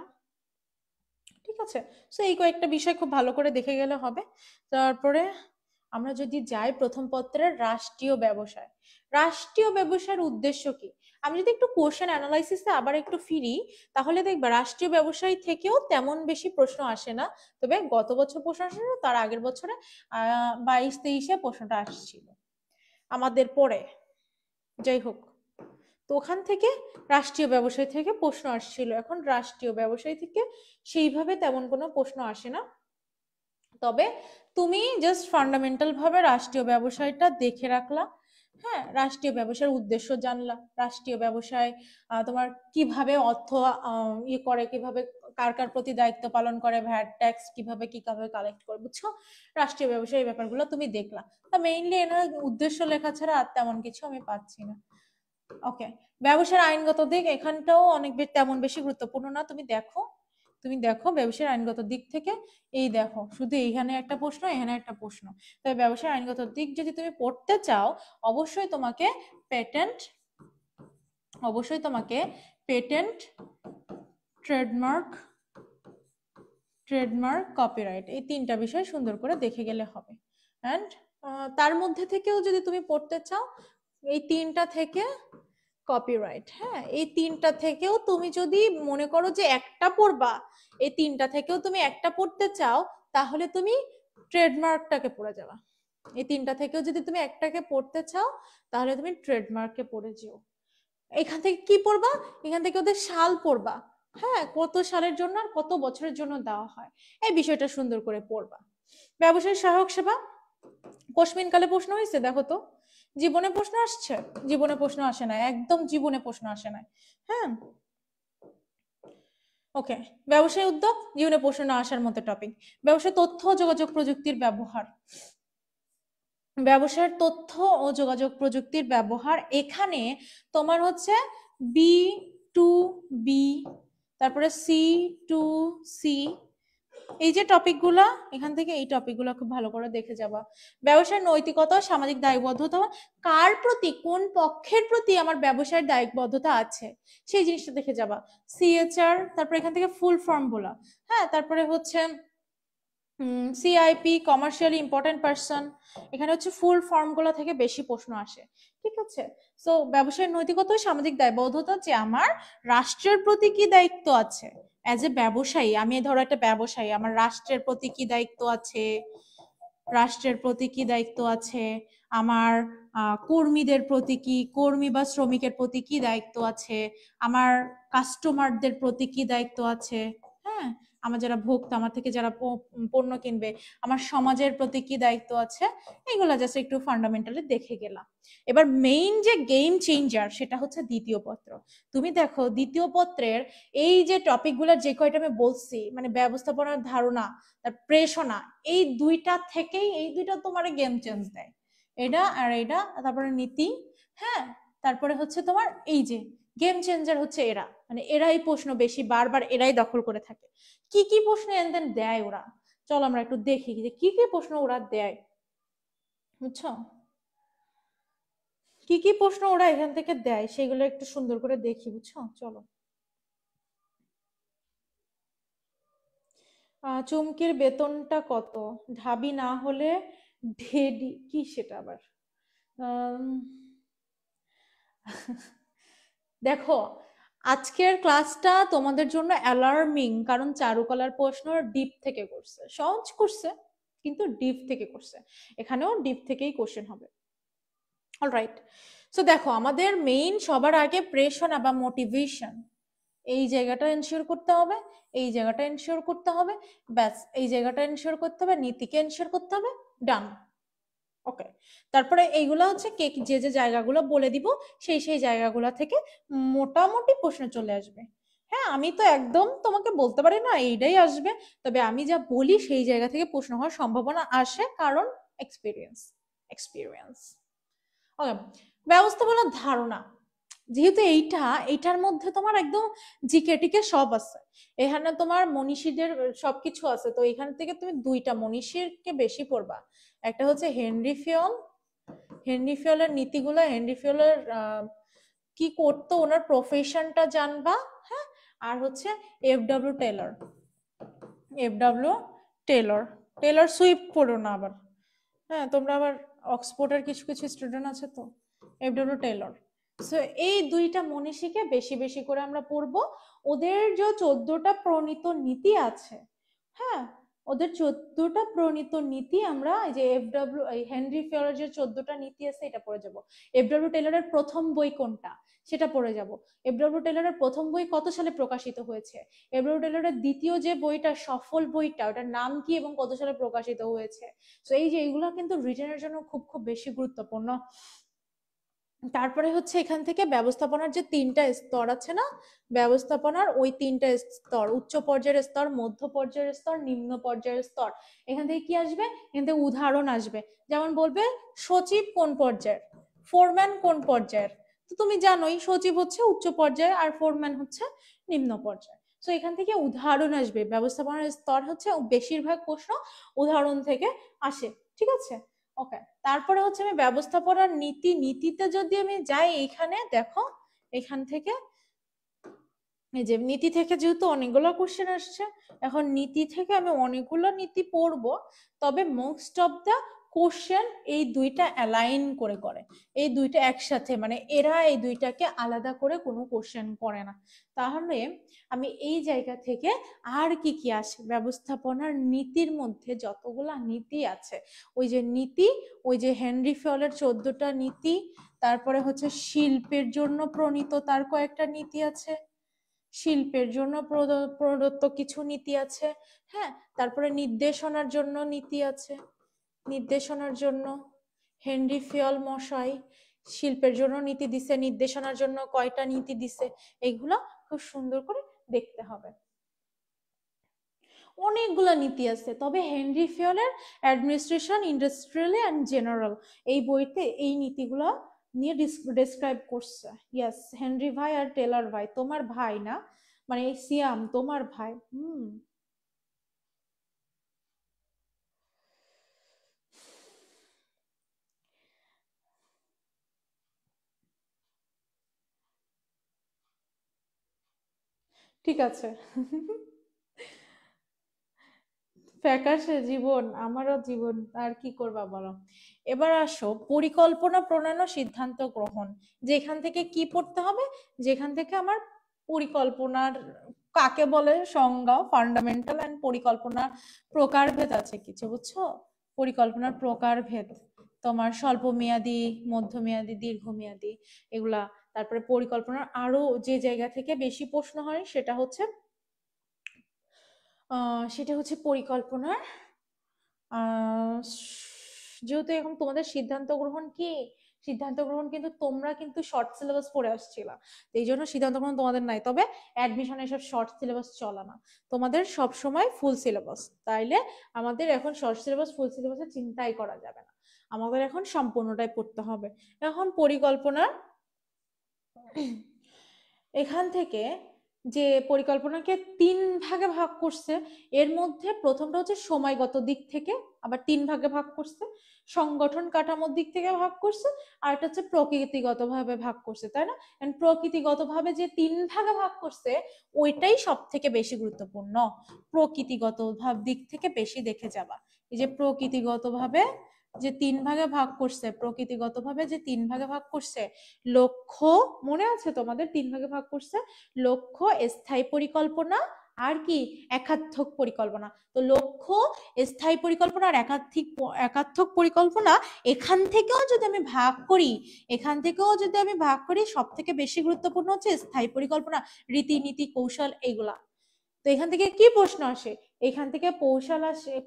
ঠিক আছে? সো এই কয়েকটা বিষয় খুব ভালো করে দেখে গেলে হবে। তারপরে আমরা যদি যাই প্রথম পত্রের রাষ্ট্রীয় ব্যবসায়, রাষ্ট্রীয় ব্যবসার উদ্দেশ্য কি, আমি যদি একটু কোশ্চেন অ্যানালাইসিসে আবার একটু ফিরি, তাহলে দেখবা রাষ্ট্রীয় ব্যবসায়ী থেকেও তেমন বেশি প্রশ্ন আসে না, তবে গত বছর প্রশ্ন আসে না, তার আগের বছরে 22-23-এ প্রশ্নটা আসছিল আমাদের পরে, যাই হোক। তো ওখান থেকে রাষ্ট্রীয় ব্যবসায়ী থেকে প্রশ্ন আসছিল, এখন রাষ্ট্রীয় ব্যবসায়ী থেকে সেইভাবে তেমন কোনো প্রশ্ন আসে না, তবে তুমি জাস্ট ফান্ডামেন্টাল ভাবে রাষ্ট্রীয় ব্যবসায়টা দেখে রাখলা, হ্যাঁ, রাষ্ট্রীয় ব্যবসার উদ্দেশ্য জানলা, রাষ্ট্রীয় ব্যবসায় তোমার কিভাবে অর্থ ইয়ে করে, কিভাবে কার কার প্রতি দায়িত্ব পালন করে, ভ্যাট ট্যাক্স কিভাবে কালেক্ট করে, বুঝছো? রাষ্ট্রীয় ব্যবসায় এই ব্যাপারগুলো তুমি দেখলা, তা মেইনলি এনার উদ্দেশ্য লেখা ছাড়া আর তেমন কিছু আমি পাচ্ছি না। ওকে, ব্যবসার আইনগত দিক এখানটাও অনেক তেমন বেশি গুরুত্বপূর্ণ না, তুমি দেখো, তুমি দেখো ব্যবসার আইনগত দিক থেকে, এই দেখো শুধু এইখানে একটা প্রশ্ন, এখানে একটা প্রশ্ন, তবে ব্যবসার আইনগত দিক যদি তুমি পড়তে চাও, অবশ্যই তোমাকে পেটেন্ট, অবশ্যই তোমাকে পেটেন্ট, ট্রেডমার্ক, ট্রেডমার্ক, কপিরাইট, এই তিনটা বিষয় সুন্দর করে দেখে গেলে হবে। অ্যান্ড তার মধ্যে থেকেও যদি তুমি পড়তে চাও, এই তিনটা থেকে কপিরাইট, হ্যাঁ, এই তিনটা থেকেও তুমি যদি মনে করো যে একটা পড়বা, এই তিনটা থেকেও তুমি একটা পড়তে চাও, তাহলে তুমি ট্রেডমার্কটাকে পড়ে যাবা। এই তিনটা থেকেও যদি তুমি একটাকে পড়তে চাও, তাহলে তুমি ট্রেডমার্ককে পড়ে যেও। এখান থেকে কি পড়বা, এখান থেকে ওদের সাল পড়বা, হ্যাঁ, কত সালের জন্য আর কত বছরের জন্য দেওয়া হয়, এই বিষয়টা সুন্দর করে পড়বা। ব্যবসায়ী সহায়ক সেবা, কোশ্মিন কালে প্রশ্ন হয়েছে দেখো তো, জীবনে প্রশ্ন আসছে? জীবনে প্রশ্ন আসে না, একদম জীবনে প্রশ্ন আসে না, হ্যাঁ। ওকে, ব্যবসায় উদ্যোগ জীবনে প্রশ্ন না আসার মতো টপিক। ব্যবসায় তথ্য ও যোগাযোগ প্রযুক্তির ব্যবহার, ব্যবসায়ের তথ্য ও যোগাযোগ প্রযুক্তির ব্যবহার, এখানে তোমার হচ্ছে বি টু বি, তারপরে সি টু সি, এই যে টপিকগুলা, এখান থেকে এই টপিকগুলো খুব ভালো করে দেখে যাবা। ব্যবসায়ের নৈতিকতা, সামাজিক দায়বদ্ধতা, কার প্রতি, কোন পক্ষের প্রতি আমার ব্যবসায়ের দায়বদ্ধতা আছে, সেই জিনিসটা দেখে যাবা। সিএচআর, তারপরে এখান থেকে ফুল ফর্ম গুলা, হ্যাঁ, তারপরে হচ্ছে সিআইপি, কমার্শিয়ালি ইম্পর্টেন্ট পারসন, এখানে হচ্ছে ফুল ফর্ম গুলো থেকে বেশি প্রশ্ন আসে, ঠিক আছে? সো ব্যবসায়ের নৈতিকতা, সামাজিক দায়বদ্ধতা, যে আমার রাষ্ট্রের প্রতি কি দায়িত্ব আছে, অ্যাজ এ ব্যবসায়ী, আমি ধরো একটা ব্যবসায়ী, আমার রাষ্ট্রের প্রতি কি দায়িত্ব আছে, রাষ্ট্রের প্রতি কি দায়িত্ব আছে, আমার কর্মীদের প্রতি কি, কর্মী বা শ্রমিকের প্রতি কি দায়িত্ব আছে, আমার কাস্টমারদের প্রতি কি দায়িত্ব আছে, হ্যাঁ, আমার যারা ভোক্তা, আমার থেকে যারা পণ্য কিনবে, আমার সমাজের প্রতি কি দায়িত্ব আছে, এগুলা জাস্ট একটু ফান্ডামেন্টালি দেখে গেলাম। এবার মেইন যে গেম চেঞ্জার সেটা হচ্ছে দ্বিতীয় পত্র। তুমি দেখো দ্বিতীয় পত্রের এই যে টপিকগুলো যে কয়টা আমি বলছি, মানে ব্যবস্থাপনার ধারণা, তার প্রেষণা, এই দুইটা থেকেই, এই দুইটা তোমার গেম চেঞ্জ দেয়, এটা আর এটা, তারপরে নীতি, হ্যাঁ, তারপরে হচ্ছে তোমার এই যে গেম চেঞ্জার হচ্ছে এরা, মানে এরাই প্রশ্ন বেশি বারবার এরাই দখল করে থাকে। কি কি প্রশ্ন এনদেন দেয় ওরা, চলো আমরা একটু দেখি যে কি কি প্রশ্ন ওরা দেয়, বুঝছো? কি কি প্রশ্ন ওরা এখান থেকে দেয় সেগুলো একটু সুন্দর করে দেখি, বুঝছো? চলো। চুমকির বেতনটা কত? ঢাবি না হলে ঢেডি কি সেটা আবার? আম, দেখো আজকের ক্লাসটা তোমাদের জন্য অ্যালার্মিং, কারণ চারুকলার প্রশ্ন ডিপ থেকে করছে, সহজ করছে কিন্তু ডিপ থেকে করছে, এখানেও ডিপ থেকেই কোশ্চেন হবে। অলরাইট, সো দেখো আমাদের মেইন সবার আগে প্রেষণা বা মোটিভেশন, এই জায়গাটা এনশিওর করতে হবে, এই জায়গাটা এনশিওর করতে হবে, ব্যাস এই জায়গাটা এনশিওর করতে হবে, নীতিকে এনশিওর করতে হবে, ডান। ওকে, তারপরে এইগুলা হচ্ছে কে যে যে জায়গাগুলো বলে দিব, সেই সেই জায়গাগুলো থেকে মোটামুটি প্রশ্ন চলে আসবে। হ্যাঁ, আমি তো একদম তোমাকে বলতে পারি না এইটাই আসবে, তবে আমি যা বলি সেই জায়গা থেকে প্রশ্ন হওয়ার সম্ভাবনা আসে, কারণ এক্সপিরিয়েন্স, এক্সপিরিয়েন্স। ওকে, ব্যবস্থাপনার ধারণা, যেহেতু এইটার মধ্যে তোমার একদম জিকে টিকে সব আছে, এখানে তোমার মনীষীদের সবকিছু আছে, তো এখান থেকে তুমি দুইটা মনীষীকে বেশি পড়বা, একটা হচ্ছে হেনরি ফিয়ল, হেনরি ফিয়লের নীতিগুলো, হেনরি ফিয়লের কি করতো, ওনার প্রফেশনটা জানবা, হ্যাঁ, আর হচ্ছে F Taylor, F Taylor, Taylor Swift পড়ো না আবার, হ্যাঁ, তোমরা আবার অক্সফোর্ডের কিছু কিছু স্টুডেন্ট আছে তো, টেলর। সো এই দুইটা মনীষীকে বেশি বেশি করে আমরা পড়বো, ওদের যে 14টা প্রণীত নীতি আছে, হ্যাঁ, ওদের 14টা প্রণীত নীতি আমরা এই যে হেনরি ফিয়রের যে 14টা নীতি আছে এটা পড়ে যাব। টেলরের প্রথম বই কোনটা সেটা পড়ে যাব। টেলরের প্রথম বই কত সালে প্রকাশিত হয়েছে, টেলরের দ্বিতীয় যে বইটা সফল বইটা, ওটার নাম কি এবং কত সালে প্রকাশিত হয়েছে। তো এই যে এইগুলো কিন্তু রিটেনের জন্য খুব খুব বেশি গুরুত্বপূর্ণ। তারপরে হচ্ছে এখান থেকে ব্যবস্থাপনার যে 3টা স্তর আছে না, ব্যবস্থাপনার ওই 3টা স্তর, উচ্চ পর্যায়ের স্তর, মধ্য পর্যায়ের স্তর, নিম্ন পর্যায়ের স্তর, এখান থেকে কি আসবে, এখান থেকে উদাহরণ আসবে, যেমন বলবে সচিব কোন পর্যায়ের, ফোরম্যান কোন পর্যায়ের, তো তুমি জানোই সচিব হচ্ছে উচ্চ পর্যায়ে আর ফোরম্যান হচ্ছে নিম্ন পর্যায়ে। তো এখান থেকে উদাহরণ আসবে, ব্যবস্থাপনার স্তর হচ্ছে বেশিরভাগ প্রশ্ন উদাহরণ থেকে আসে, ঠিক আছে? ওকে, তারপরে হচ্ছে আমি ব্যবস্থাপনার নীতি, নীতিতে যদি আমি যাই, এইখানে দেখো এখান থেকে এই যে নীতি থেকে যেহেতু অনেকগুলো কোশ্চেন আসছে, এখন নীতি থেকে আমি অনেকগুলো নীতি পড়বো, তবে মোস্ট অফ দা কোশ্চেন এই দুইটা অ্যালাইন করে করে, এই দুইটা একসাথে, মানে এরা এই দুইটাকে আলাদা করে কোনো কোশ্চেন করে না। তাহলে আমি এই জায়গা থেকে আর কি কি আসে, ব্যবস্থাপনার নীতির মধ্যে যতগুলা নীতি আছে, ওই যে নীতি, ওই যে হেনরি ফিয়লের 14টা নীতি, তারপরে হচ্ছে শিল্পের জন্য প্রণীত তার কয়েকটা নীতি আছে, শিল্পের জন্য প্রদত্ত কিছু নীতি আছে, হ্যাঁ, তারপরে নির্দেশনার জন্য নীতি আছে, নির্দেশনার জন্য হেনরি ফিয়ল মশাই শিল্পের জন্য নীতি দিছে, নির্দেশনার জন্য কয়টা নীতি দিছে, এইগুলা খুব সুন্দর করে দেখতে হবে। অনেকগুলা নীতি আছে, তবে হেনরি ফিয়লের অ্যাডমিনিস্ট্রেশন ইন্ডাস্ট্রিয়াল অ্যান্ড জেনারেল, এই বইতে এই নীতিগুলো নিয়ে ডিসক্রাইব করছে। ইয়েস, হেনরি ভাই আর টেলর ভাই, তোমার ভাই না, মানে সিয়াম তোমার ভাই। ঠিক আছে। ফ্যাকাশে জীবন, আমারও জীবন, আর কি করবা বলো। এবার আসো পরিকল্পনা প্রণয়ন ও সিদ্ধান্ত গ্রহণ, যেখান থেকে কি পড়তে হবে, যেখান থেকে আমার পরিকল্পনার কাকে বলে সংজ্ঞা, ফান্ডামেন্টাল এন্ড পরিকল্পনার প্রকারভেদ আছে কিছু, বুঝছো? পরিকল্পনার প্রকারভেদ, তোমার স্বল্পমেয়াদী, মধ্যমেয়াদী, দীর্ঘমেয়াদী এগুলা। তারপরে পরিকল্পনার আরো যে জায়গা থেকে বেশি প্রশ্ন হয় সেটা হচ্ছে পরিকল্পনার যেহেতু এখন তোমাদের সিদ্ধান্ত গ্রহণ কি, সিদ্ধান্ত গ্রহণ কিন্তু তোমরা কিন্তু শর্ট সিলেবাস পড়ে আসছিলা, এই জন্য সিদ্ধান্ত গ্রহণ তোমাদের নাই। তবে অ্যাডমিশনে এসব শর্ট সিলেবাস চলে না, তোমাদের সব সময় ফুল সিলেবাস। তাইলে আমাদের এখন শর্ট সিলেবাস ফুল সিলেবাসে চিন্তাই করা যাবে না, আমাদের এখন সম্পূর্ণটাই পড়তে হবে। এখন পরিকল্পনা, এখান থেকে যে পরিকল্পনাকে 3 ভাগে ভাগ করছে, এর মধ্যে প্রথমটা হচ্ছে সময়গত দিক থেকে, আবার 3 ভাগে ভাগ করছে, সংগঠন কাঠামোর দিক থেকে ভাগ করছে, আর এটা হচ্ছে প্রকৃতিগতভাবে ভাগ করছে, তাই না? প্রকৃতিগতভাবে যে 3 ভাগে ভাগ করছে ওইটাই সব থেকে বেশি গুরুত্বপূর্ণ, প্রকৃতিগত দিক থেকে বেশি দেখে যাবা। এই যে প্রকৃতিগতভাবে যে 3 ভাগে ভাগ করছে, প্রকৃতিগতভাবে যে 3 ভাগে ভাগ করছে, লক্ষ্য মনে আছে তোমাদের 3 ভাগে ভাগ করছে, লক্ষ্য, স্থায়ী পরিকল্পনা আর কি একাত্মক পরিকল্পনা। তো লক্ষ্য, স্থায়ী পরিকল্পনা আর একাত্মক পরিকল্পনা, এখান থেকেও যদি আমি ভাগ করি, সব থেকে বেশি গুরুত্বপূর্ণ হচ্ছে স্থায়ী পরিকল্পনা, রীতিনীতি, কৌশল এগুলা। তো এখান থেকে কি প্রশ্ন আসে, এখান থেকে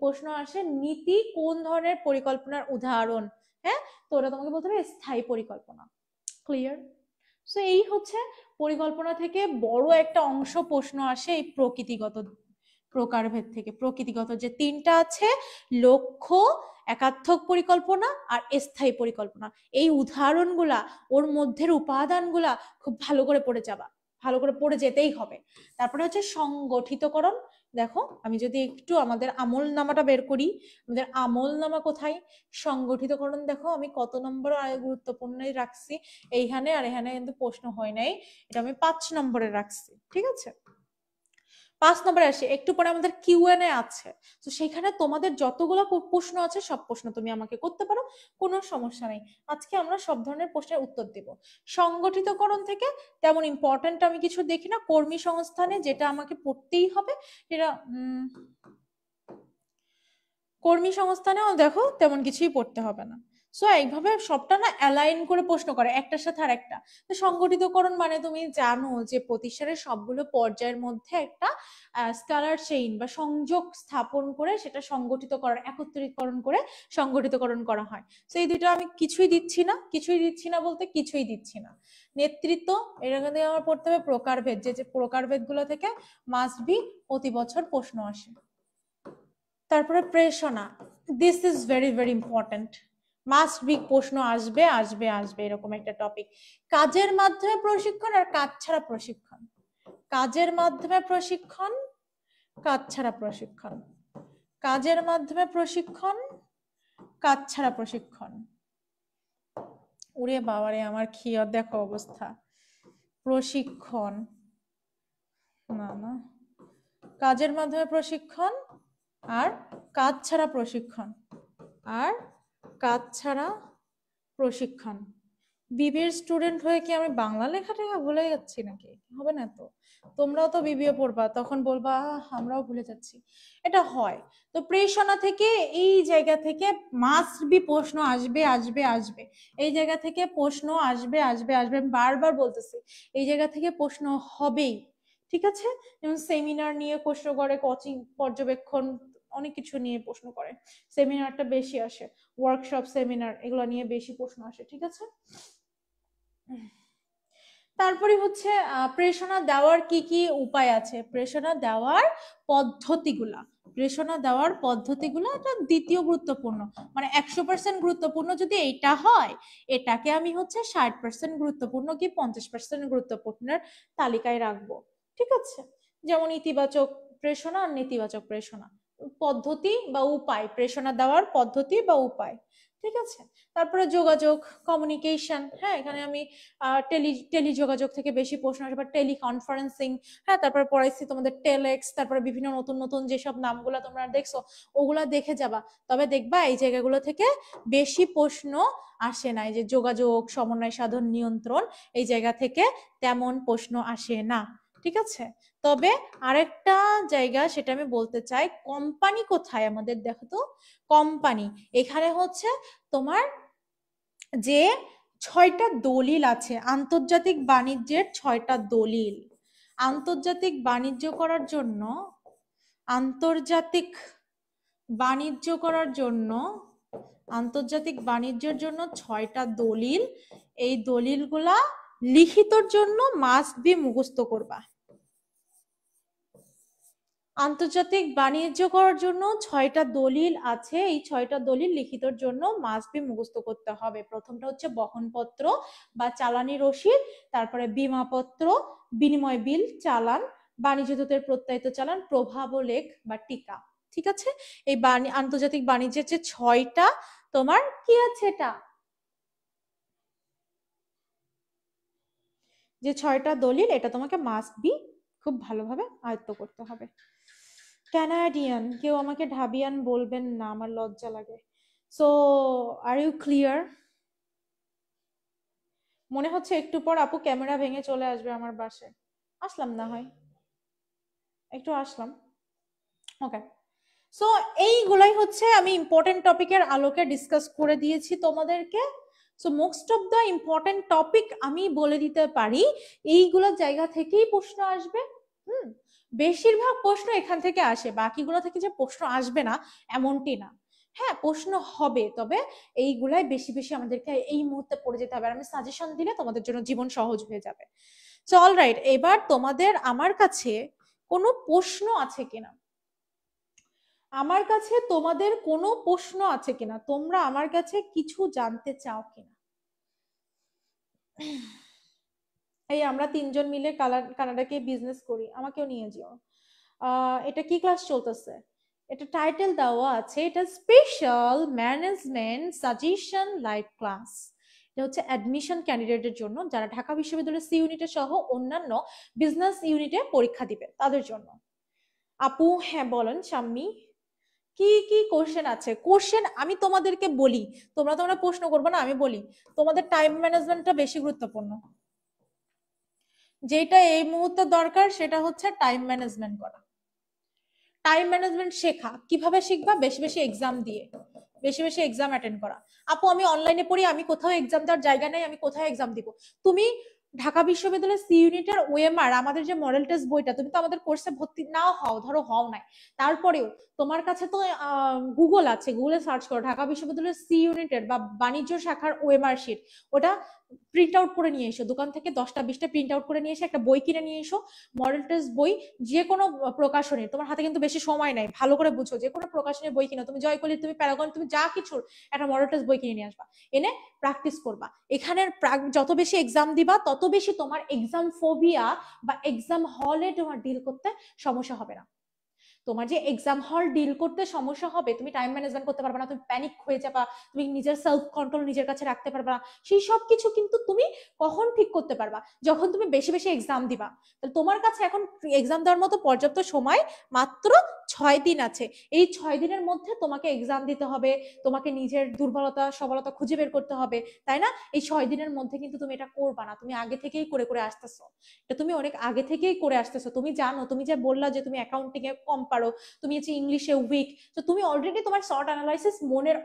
প্রশ্ন আসে নীতি কোন ধরনের পরিকল্পনার উদাহরণ। হ্যাঁ, তো ওটা তোমাকে বলতে হবে স্থায়ী পরিকল্পনা। ক্লিয়ার? সো এই হচ্ছে পরিকল্পনা থেকে বড় একটা অংশ প্রশ্ন আসে এই প্রকৃতিগত প্রকারভেদ থেকে। প্রকৃতিগত যে 3টা আছে, লক্ষ্য, একাত্মক পরিকল্পনা আর স্থায়ী পরিকল্পনা, এই উদাহরণগুলা, ওর মধ্যের উপাদানগুলা খুব ভালো করে পড়ে যাবা, ভালো করে পড়ে যেতেই হবে। তারপরে হচ্ছে সংগঠিতকরণ। দেখো আমি যদি একটু আমাদের আমল নামাটা বের করি, আমাদের আমল নামা কোথায়, সংগঠিতকরণ দেখো আমি কত নম্বর গুরুত্বপূর্ণ রাখছি এইখানে, আর এখানে কিন্তু প্রশ্ন হয় নাই, এটা আমি 5 নম্বরে রাখছি, ঠিক আছে? 5 নম্বরে আসে, একটু পরে আমাদের কিউএনএ আছে, তো সেখানে তোমাদের যতগুলো প্রশ্ন আছে সব প্রশ্ন তুমি আমাকে করতে পারো, কোনো সমস্যা নেই। আজকে আমরা সব ধরনের প্রশ্নের উত্তর দেব। সংগঠিতকরণ থেকে তেমন ইম্পর্টেন্ট আমি কিছু দেখি না, কর্মী সংস্থানে যেটা আমাকে পড়তেই হবে, সেটা কর্মী সংস্থানেও দেখো তেমন কিছুই পড়তে হবে না। সো এইভাবে সবটা না অ্যালাইন করে প্রশ্ন করে একটার সাথে আর একটা। তো সংগঠিতকরণ মানে তুমি জানো যে প্রতিষ্ঠানের সবগুলো পর্যায়ের মধ্যে একটা স্কেলার চেইন বা সংযোগ স্থাপন করে সেটা সংগঠিত করার, একত্রীকরণ করে সংগঠিতকরণ করা হয়। তো এই দুটো আমি কিছুই দিচ্ছি না বলতে কিছুই দিচ্ছি না। নেতৃত্ব, এর মধ্যে আমার পড়তে হবে প্রকারভেদ, যে প্রকারভেদ গুলো থেকে মাস্ট বি প্রতি বছর প্রশ্ন আসে। তারপরে প্রেষণা, this is very very important, must be প্রশ্ন আসবে আসবে আসবে এরকম একটা টপিক। কাজের মাধ্যমে প্রশিক্ষণ আর কাজ ছাড়া প্রশিক্ষণ, কাজের মাধ্যমে প্রশিক্ষণ, কাজ ছাড়া প্রশিক্ষণ, কাজের মাধ্যমে প্রশিক্ষণ, কাজ ছাড়া প্রশিক্ষণ। ওরে বাবারে আমার খিয়ার দেখো অবস্থা, প্রশিক্ষণ না না, কাজের মাধ্যমে প্রশিক্ষণ আর কাজ ছাড়া প্রশিক্ষণ, আর কাজ ছাড়া প্রশিক্ষণ। বিবিএর স্টুডেন্ট হয়ে কি আমি বাংলা লেখাটা ভুলে যাচ্ছি নাকি? হবে না তো, তোমরাও তো বিবিএ পড়বা, তখন বলবা আমরাও ভুলে যাচ্ছি, এটা হয়। তো প্রেষণা থেকে এই জায়গা থেকে মাস্ট বি প্রশ্ন আসবে আসবে আসবে, এই জায়গা থেকে প্রশ্ন আসবে আসবে আসবে, আমি বারবার বলতেছি এই জায়গা থেকে প্রশ্ন হবেই, ঠিক আছে? যেমন সেমিনার নিয়ে প্রশ্ন করে, কোচিং পর্যবেক্ষণ, অনেক কিছু নিয়ে প্রশ্ন করে, সেমিনারটা বেশি আসে, ওয়ার্কশপ সেমিনার এগুলো নিয়ে বেশি প্রশ্ন আসে, ঠিক আছে? তারপরে হচ্ছে প্রেষণা দেওয়ার কি কি উপায় আছে, প্রেষণা দেওয়ার পদ্ধতিগুলা, প্রেষণা দেওয়ার পদ্ধতিগুলো এটা দ্বিতীয় গুরুত্বপূর্ণ, মানে 100% গুরুত্বপূর্ণ যদি এইটা হয়, এটাকে আমি হচ্ছে 60% গুরুত্বপূর্ণ কি 50% গুরুত্বপূর্ণের তালিকায় রাখবো, ঠিক আছে? যেমন ইতিবাচক প্রেষণা আর নেতিবাচক প্রেষণা, পদ্ধতি বা উপায়, প্রেষণা দেওয়ার পদ্ধতি বা উপায়, ঠিক আছে? তারপরে যোগাযোগ, কমিউনিকেশন, হ্যাঁ এখানে আমি টেলি যোগাযোগ থেকে বেশি প্রশ্ন আসবে, টেলি কনফারেন্সিং, হ্যাঁ তারপরে পড়াইছি তোমাদের টেলেক্স, তারপরে বিভিন্ন নতুন নতুন যেসব নামগুলো তোমরা দেখছো ওগুলা দেখে যাবা, তবে দেখবা এই জায়গাগুলো থেকে বেশি প্রশ্ন আসে না, এই যে যোগাযোগ, সমন্বয় সাধন, নিয়ন্ত্রণ, এই জায়গা থেকে তেমন প্রশ্ন আসে না, ঠিক আছে। তবে আরেকটা জায়গা সেটা আমি বলতে চাই, কোম্পানি কোথায় আমাদের, দেখো তো কোম্পানি এখানে হচ্ছে তোমার যে 6টা দলিল আছে, আন্তর্জাতিক বাণিজ্যের 6টা দলিল। আন্তর্জাতিক বাণিজ্য করার জন্য, আন্তর্জাতিক বাণিজ্য করার জন্য, আন্তর্জাতিক বাণিজ্যের জন্য 6টা দলিল। এই দলিলগুলা লিখিতর জন্য মাস্ট বি মুখস্থ করবা। আন্তর্জাতিক বাণিজ্য করার জন্য 6টা দলিল আছে, এই 6টা দলিল লিখিতর জন্য মাস্ট বি মুখস্থ করতে হবে। প্রথমটা হচ্ছে বহনপত্র বা চালানি রসিদ, তারপরে বীমাপত্র, বিনিময় বিল, চালান, বাণিজ্য দূতের প্রত্যায়িত চালান, প্রভাবলেখ বা টিকা। ঠিক আছে, এই আন্তর্জাতিক বাণিজ্যের যে 6টা তোমার কি আছে, এটা যে 6টা দলিল, এটা তোমাকে মাস্ট বি খুব ভালোভাবে আয়ত্ত করতে হবে। ক্যানাডিয়ান, কেউ আমাকে ঢাবিয়ান বলবেন না, আমার লজ্জা লাগে। So are you clear? মনে হচ্ছে একটু পর আপু ক্যামেরা ভেঙে চলে আসবে আমার বাসায়। আসলাম, না হয় একটু আসলাম। ওকে, সো এইগুলাই হচ্ছে আমি ইম্পর্টেন্ট টপিকের আলোকে ডিসকাস করে দিয়েছি তোমাদেরকে। So most of the important topic আমি বলে দিতে পারি, এইগুলো জায়গা থেকেই প্রশ্ন আসবে। বেশিরভাগ প্রশ্ন এখান থেকে আসে, বাকিগুলো থেকে যে প্রশ্ন আসবে না এমনটি না। হ্যাঁ, প্রশ্ন হবে, তবে এইগুলাই বেশি বেশি আমাদেরকে এই মুহূর্তে পড়ে যেতে হবে। আর আমি সাজেশন দিলে তোমাদের জন্য জীবন সহজ হয়ে যাবে। সো অলরাইট, এবার তোমাদের আমার কাছে কোনো প্রশ্ন আছে কিনা, আমার কাছে তোমাদের কোনো প্রশ্ন আছে কিনা, তোমরা আমার কাছে কিছু জানতে চাও কিনা? এই আমরা 3জন মিলে কানাডাকে বিজনেস করি, আমাকেও নিয়ে যাও। এটা কি ক্লাস চলতেছে? এটা টাইটেল দেওয়া আছে, এটা special management suggestion live class. এটা হচ্ছে অ্যাডমিশন ক্যান্ডিডেটের জন্য, যারা ঢাকা বিশ্ববিদ্যালয়ের সি ইউনিটে সহ অন্যান্য বিজনেস ইউনিটে পরীক্ষা দিবে তাদের জন্য। আপু হ্যাঁ বলেন শাম্মী, কি কি কোশ্চেন আছে? কোশ্চেন আমি তোমাদেরকে বলি, তোমরা প্রশ্ন করবে না, আমি বলি তোমাদের টাইম ম্যানেজমেন্টটা বেশি গুরুত্বপূর্ণ। যেটা এই মুহূর্তে দরকার সেটা হচ্ছে টাইম ম্যানেজমেন্ট করা। টাইম ম্যানেজমেন্ট শেখা কিভাবে শিখবা? বেশি বেশি এক্সাম দিয়ে, বেশি বেশি এক্সাম অ্যাটেন্ড করা। আপু আমি অনলাইনে পড়ি, আমি কোথাও এক্সাম দেওয়ার জায়গা নেই, আমি কোথায় এক্সাম দিব? তুমি ঢাকা বিশ্ববিদ্যালয়ের সি ইউনিটের ওএমআর আমাদের যে মডেল টেস্ট বইটা, তুমি তো আমাদের কোর্সে ভর্তি নাও হও, ধরো হও নাই, তারপরেও তোমার কাছে তো গুগল আছে, গুগলে সার্চ করো ঢাকা বিশ্ববিদ্যালয়ের সি ইউনিটের বা বাণিজ্য শাখার ওএমআর শিট, ওটা প্রিন্ট আউট করে নিয়ে এসো, দোকান থেকে 10টা 20টা প্রিন্ট আউট করে নিয়ে এসে একটা বই কিনে নিয়ে এসো। মডেল টেস্ট বই যে কোনো প্রকাশনীর, তোমার হাতে কিন্তু বেশি সময় নাই, ভালো করে বুঝো, যে কোনো প্রকাশনীর বই কিনো, তুমি জয়কলি, তুমি প্যারাগন, তুমি যা কিছুর একটা মডেল টেস্ট বই কিনে নিয়ে আসবা, এনে প্র্যাকটিস করবা। এখানের যত বেশি এক্সাম দিবা তত বেশি তোমার এক্সাম ফোবিয়া বা এক্সাম হলে তোমার ডিল করতে সমস্যা হবে না। তোমার যে এক্সাম হল ডিল করতে সমস্যা হবে, তুমি টাইম ম্যানেজমেন্ট করতে পারবে না, তুমি প্যানিক হয়ে যাবা, তুমি নিজের সেলফ কন্ট্রোল নিজের কাছে রাখতে পারবে না, সেই সব কিছু কিন্তু তুমি কখন ঠিক করতে পারবা? যখন তুমি বেশি বেশি এক্সাম দিবা। তাহলে তোমার কাছে এখন এক্সাম দেওয়ার মতো পর্যাপ্ত সময় মাত্র 6 দিন আছে। এই 6 দিনের মধ্যে তোমাকে এক্সাম দিতে হবে, তোমাকে নিজের দুর্বলতা সবলতা খুঁজে বের করতে হবে, তাই না? এই 6 দিনের মধ্যে কিন্তু তুমি এটা করবা না, তুমি আগে থেকেই করে করে আসতেছো, এটা তুমি অনেক আগে থেকেই করে আসতেছো। তুমি জানো, তুমি যে বললা যে তুমি অ্যাকাউন্টিং এ কম পারো, তুমি হচ্ছে ইংলিশে উইক, তো তুমি অলরেডি তোমার শর্ট অ্যানালাইসিস মনের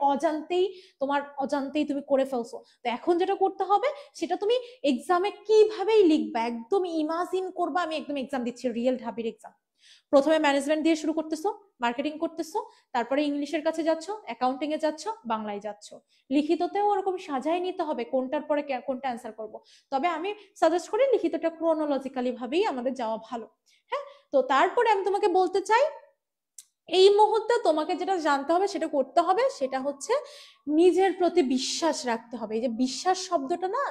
অজান্তেই তুমি করে ফেলছো। তো এখন যেটা করতে হবে সেটা তুমি এক্সামে কিভাবেই লিখবা, একদম ইমাজিন করবা আমি একদম এক্সাম দিচ্ছি, রিয়েল ঢাবির এক্সাম। প্রথমে ম্যানেজমেন্ট দিয়ে শুরু করতেছো, মার্কেটিং করতেছো, তারপরে ইংলিশের কাছে যাচ্ছ, অ্যাকাউন্টিং এ যাচ্ছ, বাংলায় যাচ্ছ। লিখিততেও ওরকম সাজায় নিতে হবে কোনটার পরে কোনটা অ্যান্সার করব। তবে আমি সাজেস্ট করি লিখিতটা ক্রোনোলজিক্যালি ভাবেই আমাদের যাওয়া ভালো। হ্যাঁ, তো তারপরে আমি তোমাকে বলতে চাই, এই মুহূর্তে তোমাকে যেটা জানতে হবে সেটা করতে হবে, সেটা হচ্ছে নিজের প্রতি বিশ্বাস রাখতে হবে। এই যে বিশ্বাস শব্দটা না,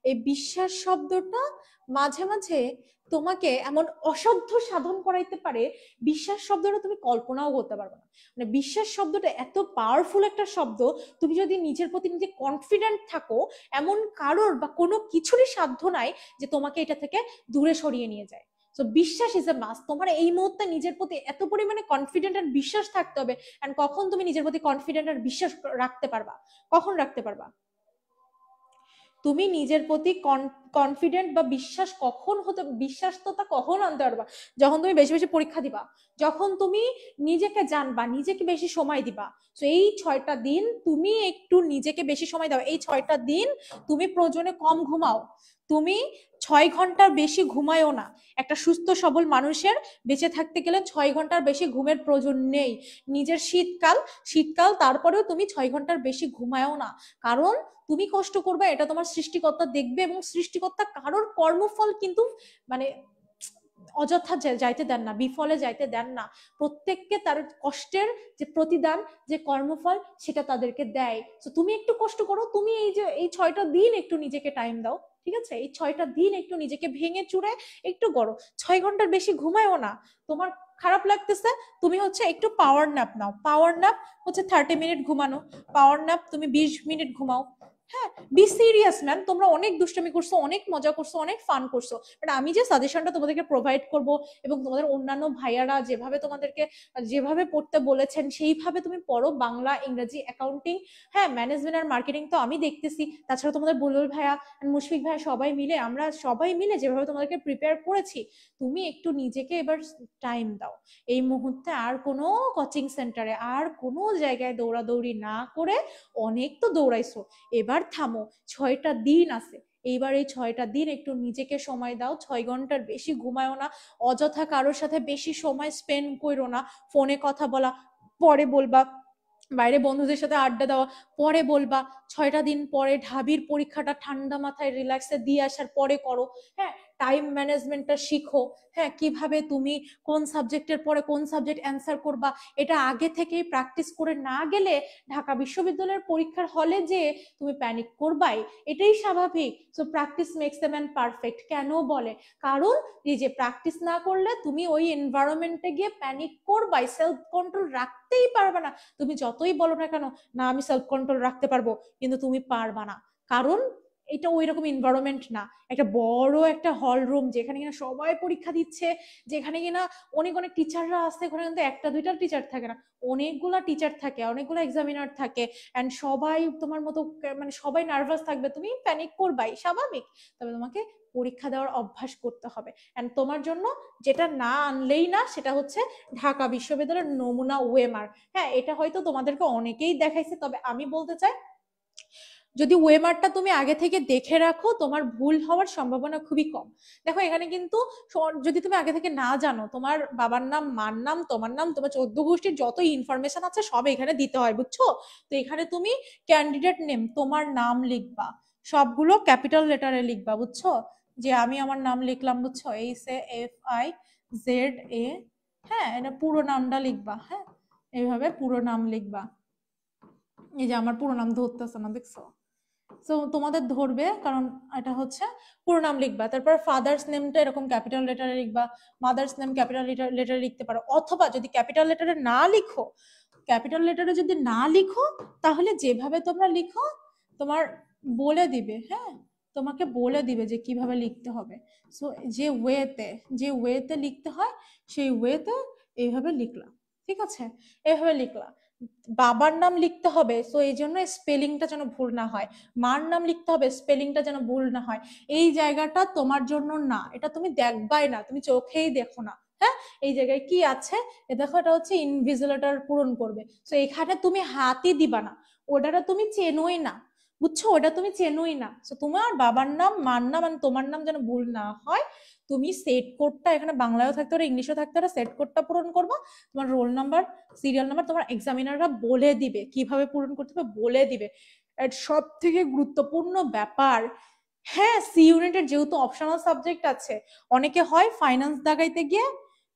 এই বিশ্বাস শব্দটা মাঝে মাঝে তোমাকে এমন অসাধ্য সাধন করাইতে পারে, বিশ্বাস শব্দটা তুমি কল্পনাও করতে পারবে না। মানে বিশ্বাস শব্দটা এত পাওয়ারফুল একটা শব্দ, তুমি যদি নিজের প্রতি নিজে কনফিডেন্ট থাকো, এমন কারোর বা কোনো কিছুরই সাধ্য নাই যে তোমাকে এটা থেকে দূরে সরিয়ে নিয়ে যায়। সো বিশ্বাস ইজ এ মাস্ট। তোমার এই মুহূর্তে নিজের প্রতি এত পরিমাণে কনফিডেন্ট আর বিশ্বাস থাকতে হবে। এন্ড কখন তুমি নিজের প্রতি কনফিডেন্ট আর বিশ্বাস রাখতে পারবা? কখন রাখতে পারবা? তুমি নিজের প্রতি কনফিডেন্ট বা বিশ্বাসতা কখন আনতে পারবা? যখন তুমি বেশি বেশি পরীক্ষা দিবা, যখন তুমি নিজেকে জানবা, নিজেকে বেশি সময় দিবা। তো এই 6টা দিন তুমি একটু নিজেকে বেশি সময় দাও। এই 6টা দিন তুমি প্রয়োজনে কম ঘুমাও, তুমি 6 ঘন্টার বেশি ঘুমায়ও না। একটা সুস্থ সবল মানুষের বেঁচে থাকতে গেলে 6 ঘন্টার বেশি ঘুমের প্রয়োজন নেই। নিজের শীতকাল তারপরেও তুমি 6 ঘন্টার বেশি ঘুমায়ও না, কারণ তুমি কষ্ট করবে এটা তোমার সৃষ্টিকর্তা দেখবে, এবং সৃষ্টিকর্তা কারোর কর্মফল কিন্তু মানে অযথা যাইতে দেন না, বিফলে যাইতে দেন না। প্রত্যেককে তার কষ্টের যে প্রতিদান, যে কর্মফল, সেটা তাদেরকে দেয়। তো তুমি একটু কষ্ট করো, তুমি এই 6টা দিন একটু নিজেকে টাইম দাও, ঠিক আছে? এই 6টা দিন একটু নিজেকে ভেঙে চুরে একটু করো। 6 ঘন্টার বেশি ঘুমায়ও না। তোমার খারাপ লাগতেছে, তুমি হচ্ছে একটু পাওয়ার ন্যাপ নাও। পাওয়ার ন্যাপ হচ্ছে 30 মিনিট ঘুমানো। পাওয়ার ন্যাপ তুমি 20 মিনিট ঘুমাও। হ্যাঁ, বি সিরিয়াস ম্যাম, তোমরা অনেক দুষ্টামি করছো, অনেক মজা করছো, অনেক ফান করছো, বাট আমি যে সাজেশনটা তোমাদেরকে প্রোভাইড করব, এবং তোমাদের অন্যান্য ভাইয়ারা যেভাবে পড়তে বলেছেন সেইভাবে তুমি পড়ো। বাংলা, ইংরেজি, অ্যাকাউন্টিং, হ্যাঁ ম্যানেজমেন্ট আর মার্কেটিং তো আমি দেখতেছি, তাছাড়া তোমাদের বুলবুল ভাইয়া, মুশফিক ভাইয়া, আমরা সবাই মিলে যেভাবে তোমাদেরকে প্রিপেয়ার করেছি, তুমি একটু নিজেকে এবার টাইম দাও। এই মুহূর্তে আর কোনো কোচিং সেন্টারে, আর কোনো জায়গায় দৌড়াদৌড়ি না করে, অনেক তো দৌড়াইছো, এবার থামো। 6টা দিন আছে, এইবার এই 6টা দিন একটু নিজেকে সময় দাও। 6 ঘন্টার বেশি ঘুমায়ও না, অযথা কারোর সাথে বেশি সময় স্পেন্ড করো না। ফোনে কথা বলা পরে বলবা, বাইরে বন্ধুদের সাথে আড্ডা দেওয়া পরে বলবা। 6টা দিন পরে ঢাবির পরীক্ষাটা ঠান্ডা মাথায় রিল্যাক্সে দিয়ে আসার পরে করো। হ্যাঁ, টাইম ম্যানেজমেন্টটা শিখো। হ্যাঁ, কিভাবে তুমি কোন সাবজেক্টের পরে কোন সাবজেক্ট অ্যান্সার করবা, এটা আগে থেকেই প্র্যাকটিস করে না গেলে ঢাকা বিশ্ববিদ্যালয়ের পরীক্ষার হলে যে তুমি প্যানিক করবাই, এটাই স্বাভাবিক। So practice makes a man perfect কেন বলে? কারণ এই যে প্র্যাকটিস না করলে তুমি ওই এনভায়রনমেন্টে গিয়ে প্যানিক করবাই, সেলফ কন্ট্রোল রাখতেই পারবে না। তুমি যতই বলো না কেন, না আমি সেলফ কন্ট্রোল রাখতে পারবো, কিন্তু তুমি পারবা না, কারণ এটা ওই রকম এনভায়রনমেন্ট না। একটা বড় একটা হল রুম, যেখানে কিনা সবাই পরীক্ষা দিচ্ছে, যেখানে কিনা অনেক অনেক টিচাররা আছে, ওখানে কিন্তু একটা দুইটা টিচার থাকে না, অনেকগুলা টিচার থাকে, অনেকগুলো এক্সামিনার থাকে, এন্ড সবাই তোমার মতো মানে সবাই নার্ভাস থাকবে, তুমি প্যানিক করবাই, স্বাভাবিক। তবে তোমাকে পরীক্ষা দেওয়ার অভ্যাস করতে হবে। এন্ড তোমার জন্য যেটা না আনলেই না, সেটা হচ্ছে ঢাকা বিশ্ববিদ্যালয়ের নমুনা ওএমআর। হ্যাঁ, এটা হয়তো তোমাদেরকে অনেকেই দেখাইছে, তবে আমি বলতে চাই, যদি ওয়েমারটা তুমি আগে থেকে দেখে রাখো, তোমার ভুল হওয়ার সম্ভাবনা খুবই কম। দেখো এখানে কিন্তু যদি তুমি আগে থেকে না জানো, তোমার বাবার নাম, মার নাম, তোমার নাম, তোমার 14 গোষ্ঠীর যত ইনফরমেশন আছে সব এখানে দিতে হয়, বুঝছো? তো এখানে তুমি ক্যান্ডিডেট নেম, তোমার নাম লিখবা, সবগুলো ক্যাপিটাল লেটারে লিখবা, বুঝছো? যে আমি আমার নাম লিখলাম, বুঝছো? SAFIZA। হ্যাঁ, এটা পুরো নামটা লিখবা। হ্যাঁ, এইভাবে পুরো নাম লিখবা। এই যে আমার পুরো নাম ধরতেছে না, দেখছো? তো তোমাদের ধরবে, কারণ এটা হচ্ছে পুরো নাম লিখবা। তারপর ফাদার্স নেমটা এরকম ক্যাপিটাল লেটারে লিখবা, মাদার্স নেম ক্যাপিটাল লেটারে লিখতে পারো, অথবা যদি ক্যাপিটাল লেটারে না লিখো, তাহলে যেভাবে তোমরা লিখো তোমার বলে দিবে। হ্যাঁ, তোমাকে বলে দিবে যে কিভাবে লিখতে হবে। সো যে ওয়েতে লিখতে হয়, সেই ওয়েতে এইভাবে লিখলাম, ঠিক আছে? এইভাবে লিখলাম। বাবার নাম লিখতে হবে, সো এই জন্য স্পেলিংটা যেন ভুল না হয়। মার নাম লিখতে হবে, স্পেলিংটা যেন ভুল না হয়। এই জায়গাটা তোমার জন্য না, এটা তুমি দেখবাই না, তুমি চোখেই দেখো না। হ্যাঁ, এই জায়গায় কি আছে দেখো, এটা হচ্ছে ইনভিজিলেটর পূরণ করবে। তো এখানে তুমি হাতই দিবা না, ওটা তুমি চেনোই না, বুঝছো? ওটা তুমি চেনোই না। তো তোমার বাবার নাম, মার নাম আর তোমার নাম যেন ভুল না হয়, তুমি সেট কোডটা, এখানে বাংলায়ও থাকতে পারে, ইংলিশও থাকতে পারে, সেট কোডটা পূরণ করবা। তোমার রোল নাম্বার, সিরিয়াল নাম্বার তোমার এক্সামিনাররা বলে দিবে, কিভাবে পূরণ করতে হবে বলে দিবে। আর সব থেকে গুরুত্বপূর্ণ ব্যাপার, হ্যাঁ, সি ইউনিটের যেহেতু অপশনাল সাবজেক্ট আছে, অনেকে হয় ফাইন্যান্স দাগাইতে গিয়ে,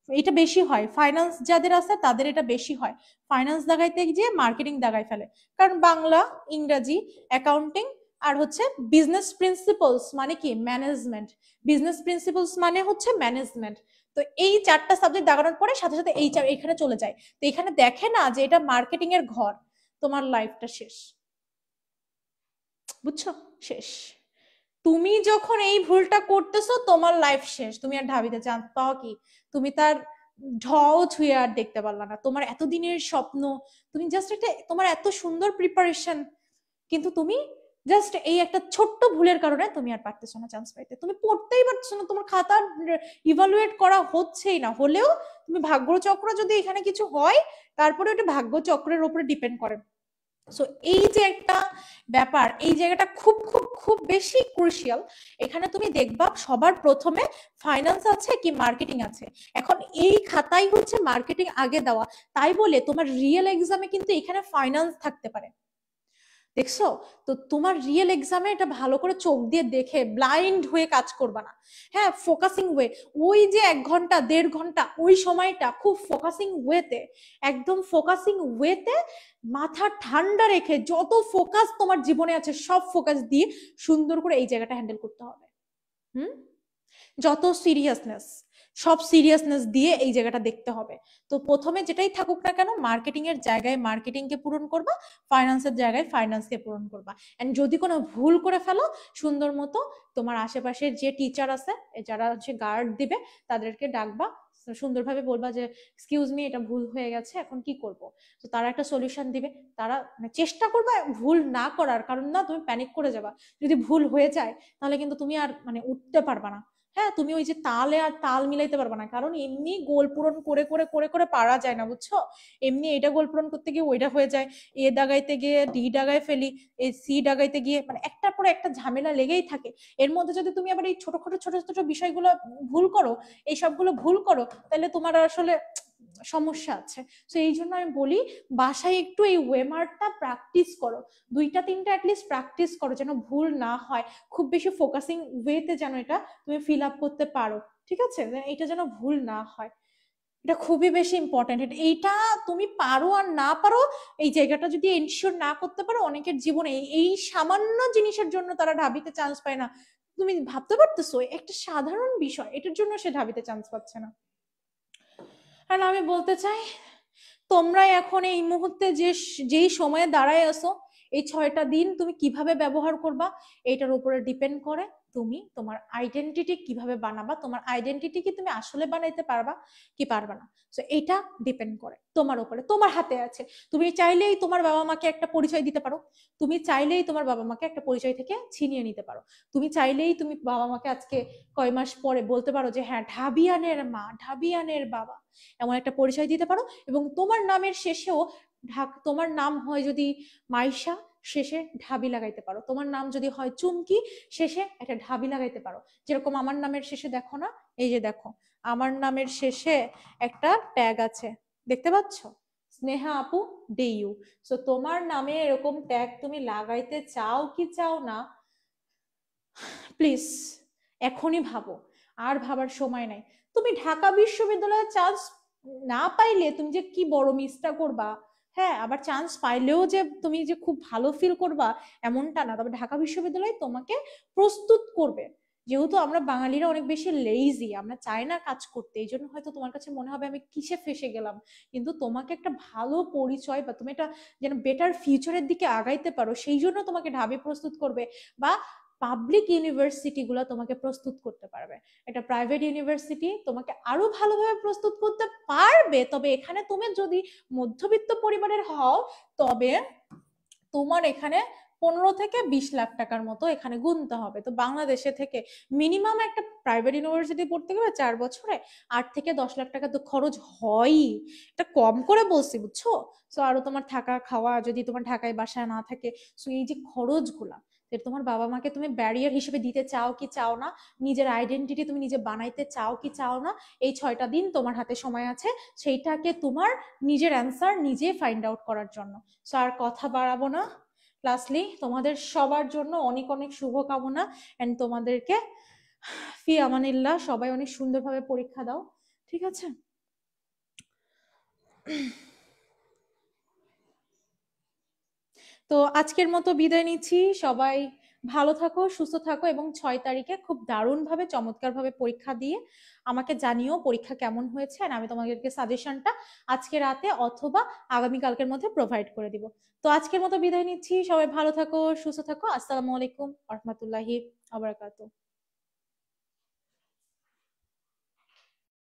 এটা বেশি হয়, ফাইন্যান্স যাদের আছে তাদের এটা বেশি হয়, ফাইন্যান্স দাগাইতে গিয়ে মার্কেটিং দাগাই ফেলে। কারণ বাংলা, ইংরাজি, অ্যাকাউন্টিং আর হচ্ছে বিজনেস প্রিন্সিপলস মানে কি ম্যানেজমেন্ট, বিজনেস প্রিন্সিপলস মানে হচ্ছে ম্যানেজমেন্ট। তো এই 4টা সাবজেক্ট দাগানোর পরে সাথে সাথে এখানে চলে যায়। তো এখানে দেখে না যে এটা মার্কেটিং এর ঘর, তোমার লাইফটা শেষ, বুঝছো? শেষ। তুমি যখন এই ভুলটা করতেছো, তোমার লাইফ শেষ। তুমি আর ঢাবিতে চান্স পাও কি? তুমি তার ঢও ছুঁয়ে আর দেখতে পারলা না। তোমার এতদিনের স্বপ্ন, তুমি জাস্ট একটা, তোমার এত সুন্দর প্রিপারেশন, কিন্তু তুমি জাস্ট এই একটা ছোট্ট ভুলের কারণে তুমি আর পারতেছো না চান্স পাইতে, তুমি পড়তেই পারছো না, তোমার খাতা ইভালুয়েট করা হচ্ছেই না, হলেও তুমি ভাগ্যচক্র যদি এখানে কিছু হয় তারপরে ওটা ভাগ্যচক্রের উপরে ডিপেন্ড করে। সো এই যে একটা ব্যাপার, এই জায়গাটা খুব খুব খুব বেশি ক্রুশিয়াল। এখানে তুমি দেখবা সবার প্রথমে ফাইন্যান্স আছে কি মার্কেটিং আছে, এখন এই খাতাই হচ্ছে মার্কেটিং আগে দেওয়া, তাই বলে তোমার রিয়েল এক্সামে কিন্তু এখানে ফাইন্যান্স থাকতে পারে, দেখছো? তো তোমার রিয়েল এক্সামে এটা ভালো করে চোখ দিয়ে দেখে ব্লাইন্ড হয়ে কাজ করবা না। হ্যাঁ, ফোকাসিং ওয়ে, ওই যে 1 ঘন্টা 1.5 ঘন্টা ওই সময়টা খুব ফোকাসিং ওয়েতে, একদম ফোকাসিং ওয়েতে মাথা ঠান্ডা রেখে যত ফোকাস তোমার জীবনে আছে সব ফোকাস দিয়ে সুন্দর করে এই জায়গাটা হ্যান্ডেল করতে হবে। হুম, যত সিরিয়াসনেস, সব সিরিয়াসনেস দিয়ে এই জায়গাটা দেখতে হবে। তো প্রথমে যেটাই থাকুক না কেন, মার্কেটিং এর জায়গায় মার্কেটিং কে পূরণ করবা, ফাইন্যান্সের জায়গায় ফাইন্যান্স কে পূরণ করবা। এন্ড যদি কোনো ভুল করে ফেলো, সুন্দর মতো তোমার আশেপাশের যে টিচার আছে, যারা হচ্ছে গার্ড দিবে, তাদেরকে ডাকবা, সুন্দরভাবে বলবা যে এক্সকিউজ মি, এটা ভুল হয়ে গেছে, এখন কি করব। তো তারা একটা সলিউশন দিবে, তারা চেষ্টা করবা ভুল না করার, কারণ না তুমি প্যানিক করে যাবা, যদি ভুল হয়ে যায় তাহলে কিন্তু তুমি আর উঠতে পারবা না। হ্যাঁ, তুমি ওই যে তালে আর তাল মিলাইতে পারবে না, কারণ এমনি গোল পূরণ করে করে করে করে পারা যায় না, বুঝছো? এমনি এটা গোল পূরণ করতে গিয়ে ওইটা হয়ে যায়, এ দাগাইতে গিয়ে ডি দাগায় ফেলি, এ সি দাগাইতে গিয়ে একটার পরে একটা ঝামেলা লেগেই থাকে। এর মধ্যে যদি তুমি আবার এই ছোট ছোট ছোট বিষয়গুলো ভুল করো, এই সবগুলো ভুল করো, তাহলে তোমার আসলে সমস্যা আছে। তো এই জন্য আমি বলি, বাসায় একটু এই ওয়েমার্কটা প্র্যাকটিস করো, 2-3টা অ্যাটলিস্ট প্র্যাকটিস করো, যেন ভুল না হয়, খুব বেশি ফোকাসিং ওয়েতে যেন এটা তুমি ফিল আপ করতে পারো, ঠিক আছে? এটা যেন ভুল না হয়, এটা খুবই বেশি ইম্পর্টেন্ট। এইটা তুমি পারো আর না পারো, এই জায়গাটা যদি এনশিওর না করতে পারো, অনেকের জীবনে এই সামান্য জিনিসের জন্য তারা ঢাবিতে চান্স পায় না। তুমি ভাবতে পারতেছো, একটা সাধারণ বিষয়, এটার জন্য সে ঢাবিতে চান্স পাচ্ছে না। আর আমি বলতে চাই, তোমরা এখন এই মুহূর্তে যেই সময়ে দাঁড়ায় আসো, এই 6টা দিন তুমি কিভাবে ব্যবহার করবা এটার উপরে ডিপেন্ড করে তুমি তোমার আইডেন্টিটি কিভাবে বানাবা, তোমার আইডেন্টিটি কি তুমি আসলে বানাইতে পারবা কি পারবা না। তো এটা ডিপেন্ড করে তোমার উপরে, তোমার হাতে আছে। তুমি চাইলেই তোমার বাবা মাকে একটা পরিচয় দিতে পারো, তুমি চাইলেই তোমার বাবা মাকে একটা পরিচয় থেকে ছিনিয়ে নিতে পারো, তুমি চাইলেই তুমি বাবা মাকে আজকে কয় মাস পরে বলতে পারো যে হ্যাঁ, ঢাবিয়ানের মা, ঢাবিয়ানের বাবা, এমন একটা পরিচয় দিতে পারো। এবং তোমার নামের শেষেও তোমার নাম হয় যদি মাইশা, শেষে ঢাবি লাগাইতে পারো, তোমার নাম যদি হয় চুমকি, শেষে একটা ঢাবি লাগাইতে পারো। যেরকম আমার নামের শেষে দেখো না, এই যে দেখো, আমার নামের শেষে একটা ট্যাগ আছে, দেখতে পাচ্ছ, স্নেহা আপু ডিইউ। সো তোমার নামে এরকম ট্যাগ তুমি লাগাইতে চাও কি চাও না, প্লিজ এখনই ভাবো, আর ভাবার সময় নাই। তুমি ঢাকা বিশ্ববিদ্যালয়ের চান্স না পাইলে তুমি যে কি বড় মিসটা করবা, হ্যাঁ, আবার চান্স পাইলেও যে তুমি যে খুব ভালো ফিল করবা এমনটা না। তবে ঢাকা বিশ্ববিদ্যালয় তোমাকে প্রস্তুত করবে, যেহেতু আমরা বাঙালিরা অনেক বেশি লেজি, আমরা চাই না কাজ করতে, এই জন্য হয়তো তোমার কাছে মনে হবে আমি কিসে ফেসে গেলাম। কিন্তু তোমাকে একটা ভালো পরিচয় বা তুমি একটা যেন বেটার ফিউচারের দিকে আগাইতে পারো, সেই জন্য তোমাকে ঢাবি প্রস্তুত করবে, বা পাবলিক ইউনিভার্সিটি গুলো তোমাকে প্রস্তুত করতে পারবে। এটা প্রাইভেট ইউনিভার্সিটি তোমাকে আরো ভালোভাবে প্রস্তুত করতে পারবে, তবে এখানে তুমি যদি মধ্যবিত্ত পরিবারের হও, তবে তোমার এখানে 15 থেকে 20 লাখ টাকার মতো এখানে গুনতে হবে। তো বাংলাদেশে থেকে মিনিমাম একটা প্রাইভেট ইউনিভার্সিটি পড়তে গেলে 4 বছরে 8 থেকে 10 লাখ টাকা তো খরচ হয়ই, এটা কম করে বলছি, বুঝছো? তো আরো তোমার থাকা খাওয়া, যদি তোমার ঢাকায় বাসায় না থাকে, তো এই যে খরচগুলা, তোমার বাবা মাকে তুমি ব্যারিয়ার হিসেবে দিতে চাও কি চাও না, নিজের আইডেন্টিটি তুমি নিজে বানাইতে চাও কি চাও না, এই 6টা দিন তোমার হাতে সময় আছে, সেইটাকে তোমার নিজের অ্যান্সার নিজে ফাইন্ড আউট করার জন্য। সো আর কথা বাড়াবো না, লাস্টলি তোমাদের সবার জন্য অনেক অনেক শুভকামনা, এন্ড তোমাদেরকে ফি আমানিল্লাহ, সবাই অনেক সুন্দরভাবে পরীক্ষা দাও, ঠিক আছে? তো আজকের মতো বিদায় নিচ্ছি, সবাই ভালো থাকো, সুস্থ থাকো, এবং 6 তারিখে খুব দারুণভাবে চমৎকারভাবে পরীক্ষা দিয়ে আমাকে জানিও পরীক্ষা কেমন হয়েছে, আর আমি তোমাদেরকে সাজেশনটা আজকে রাতে অথবা আগামীকালকের মধ্যে প্রোভাইড করে দিব। তো আজকের মতো বিদায় নিচ্ছি, সবাই ভালো থাকো, সুস্থ থাকো, আসসালামু আলাইকুম রহমতুল্লাহি আবরাকাতুহু।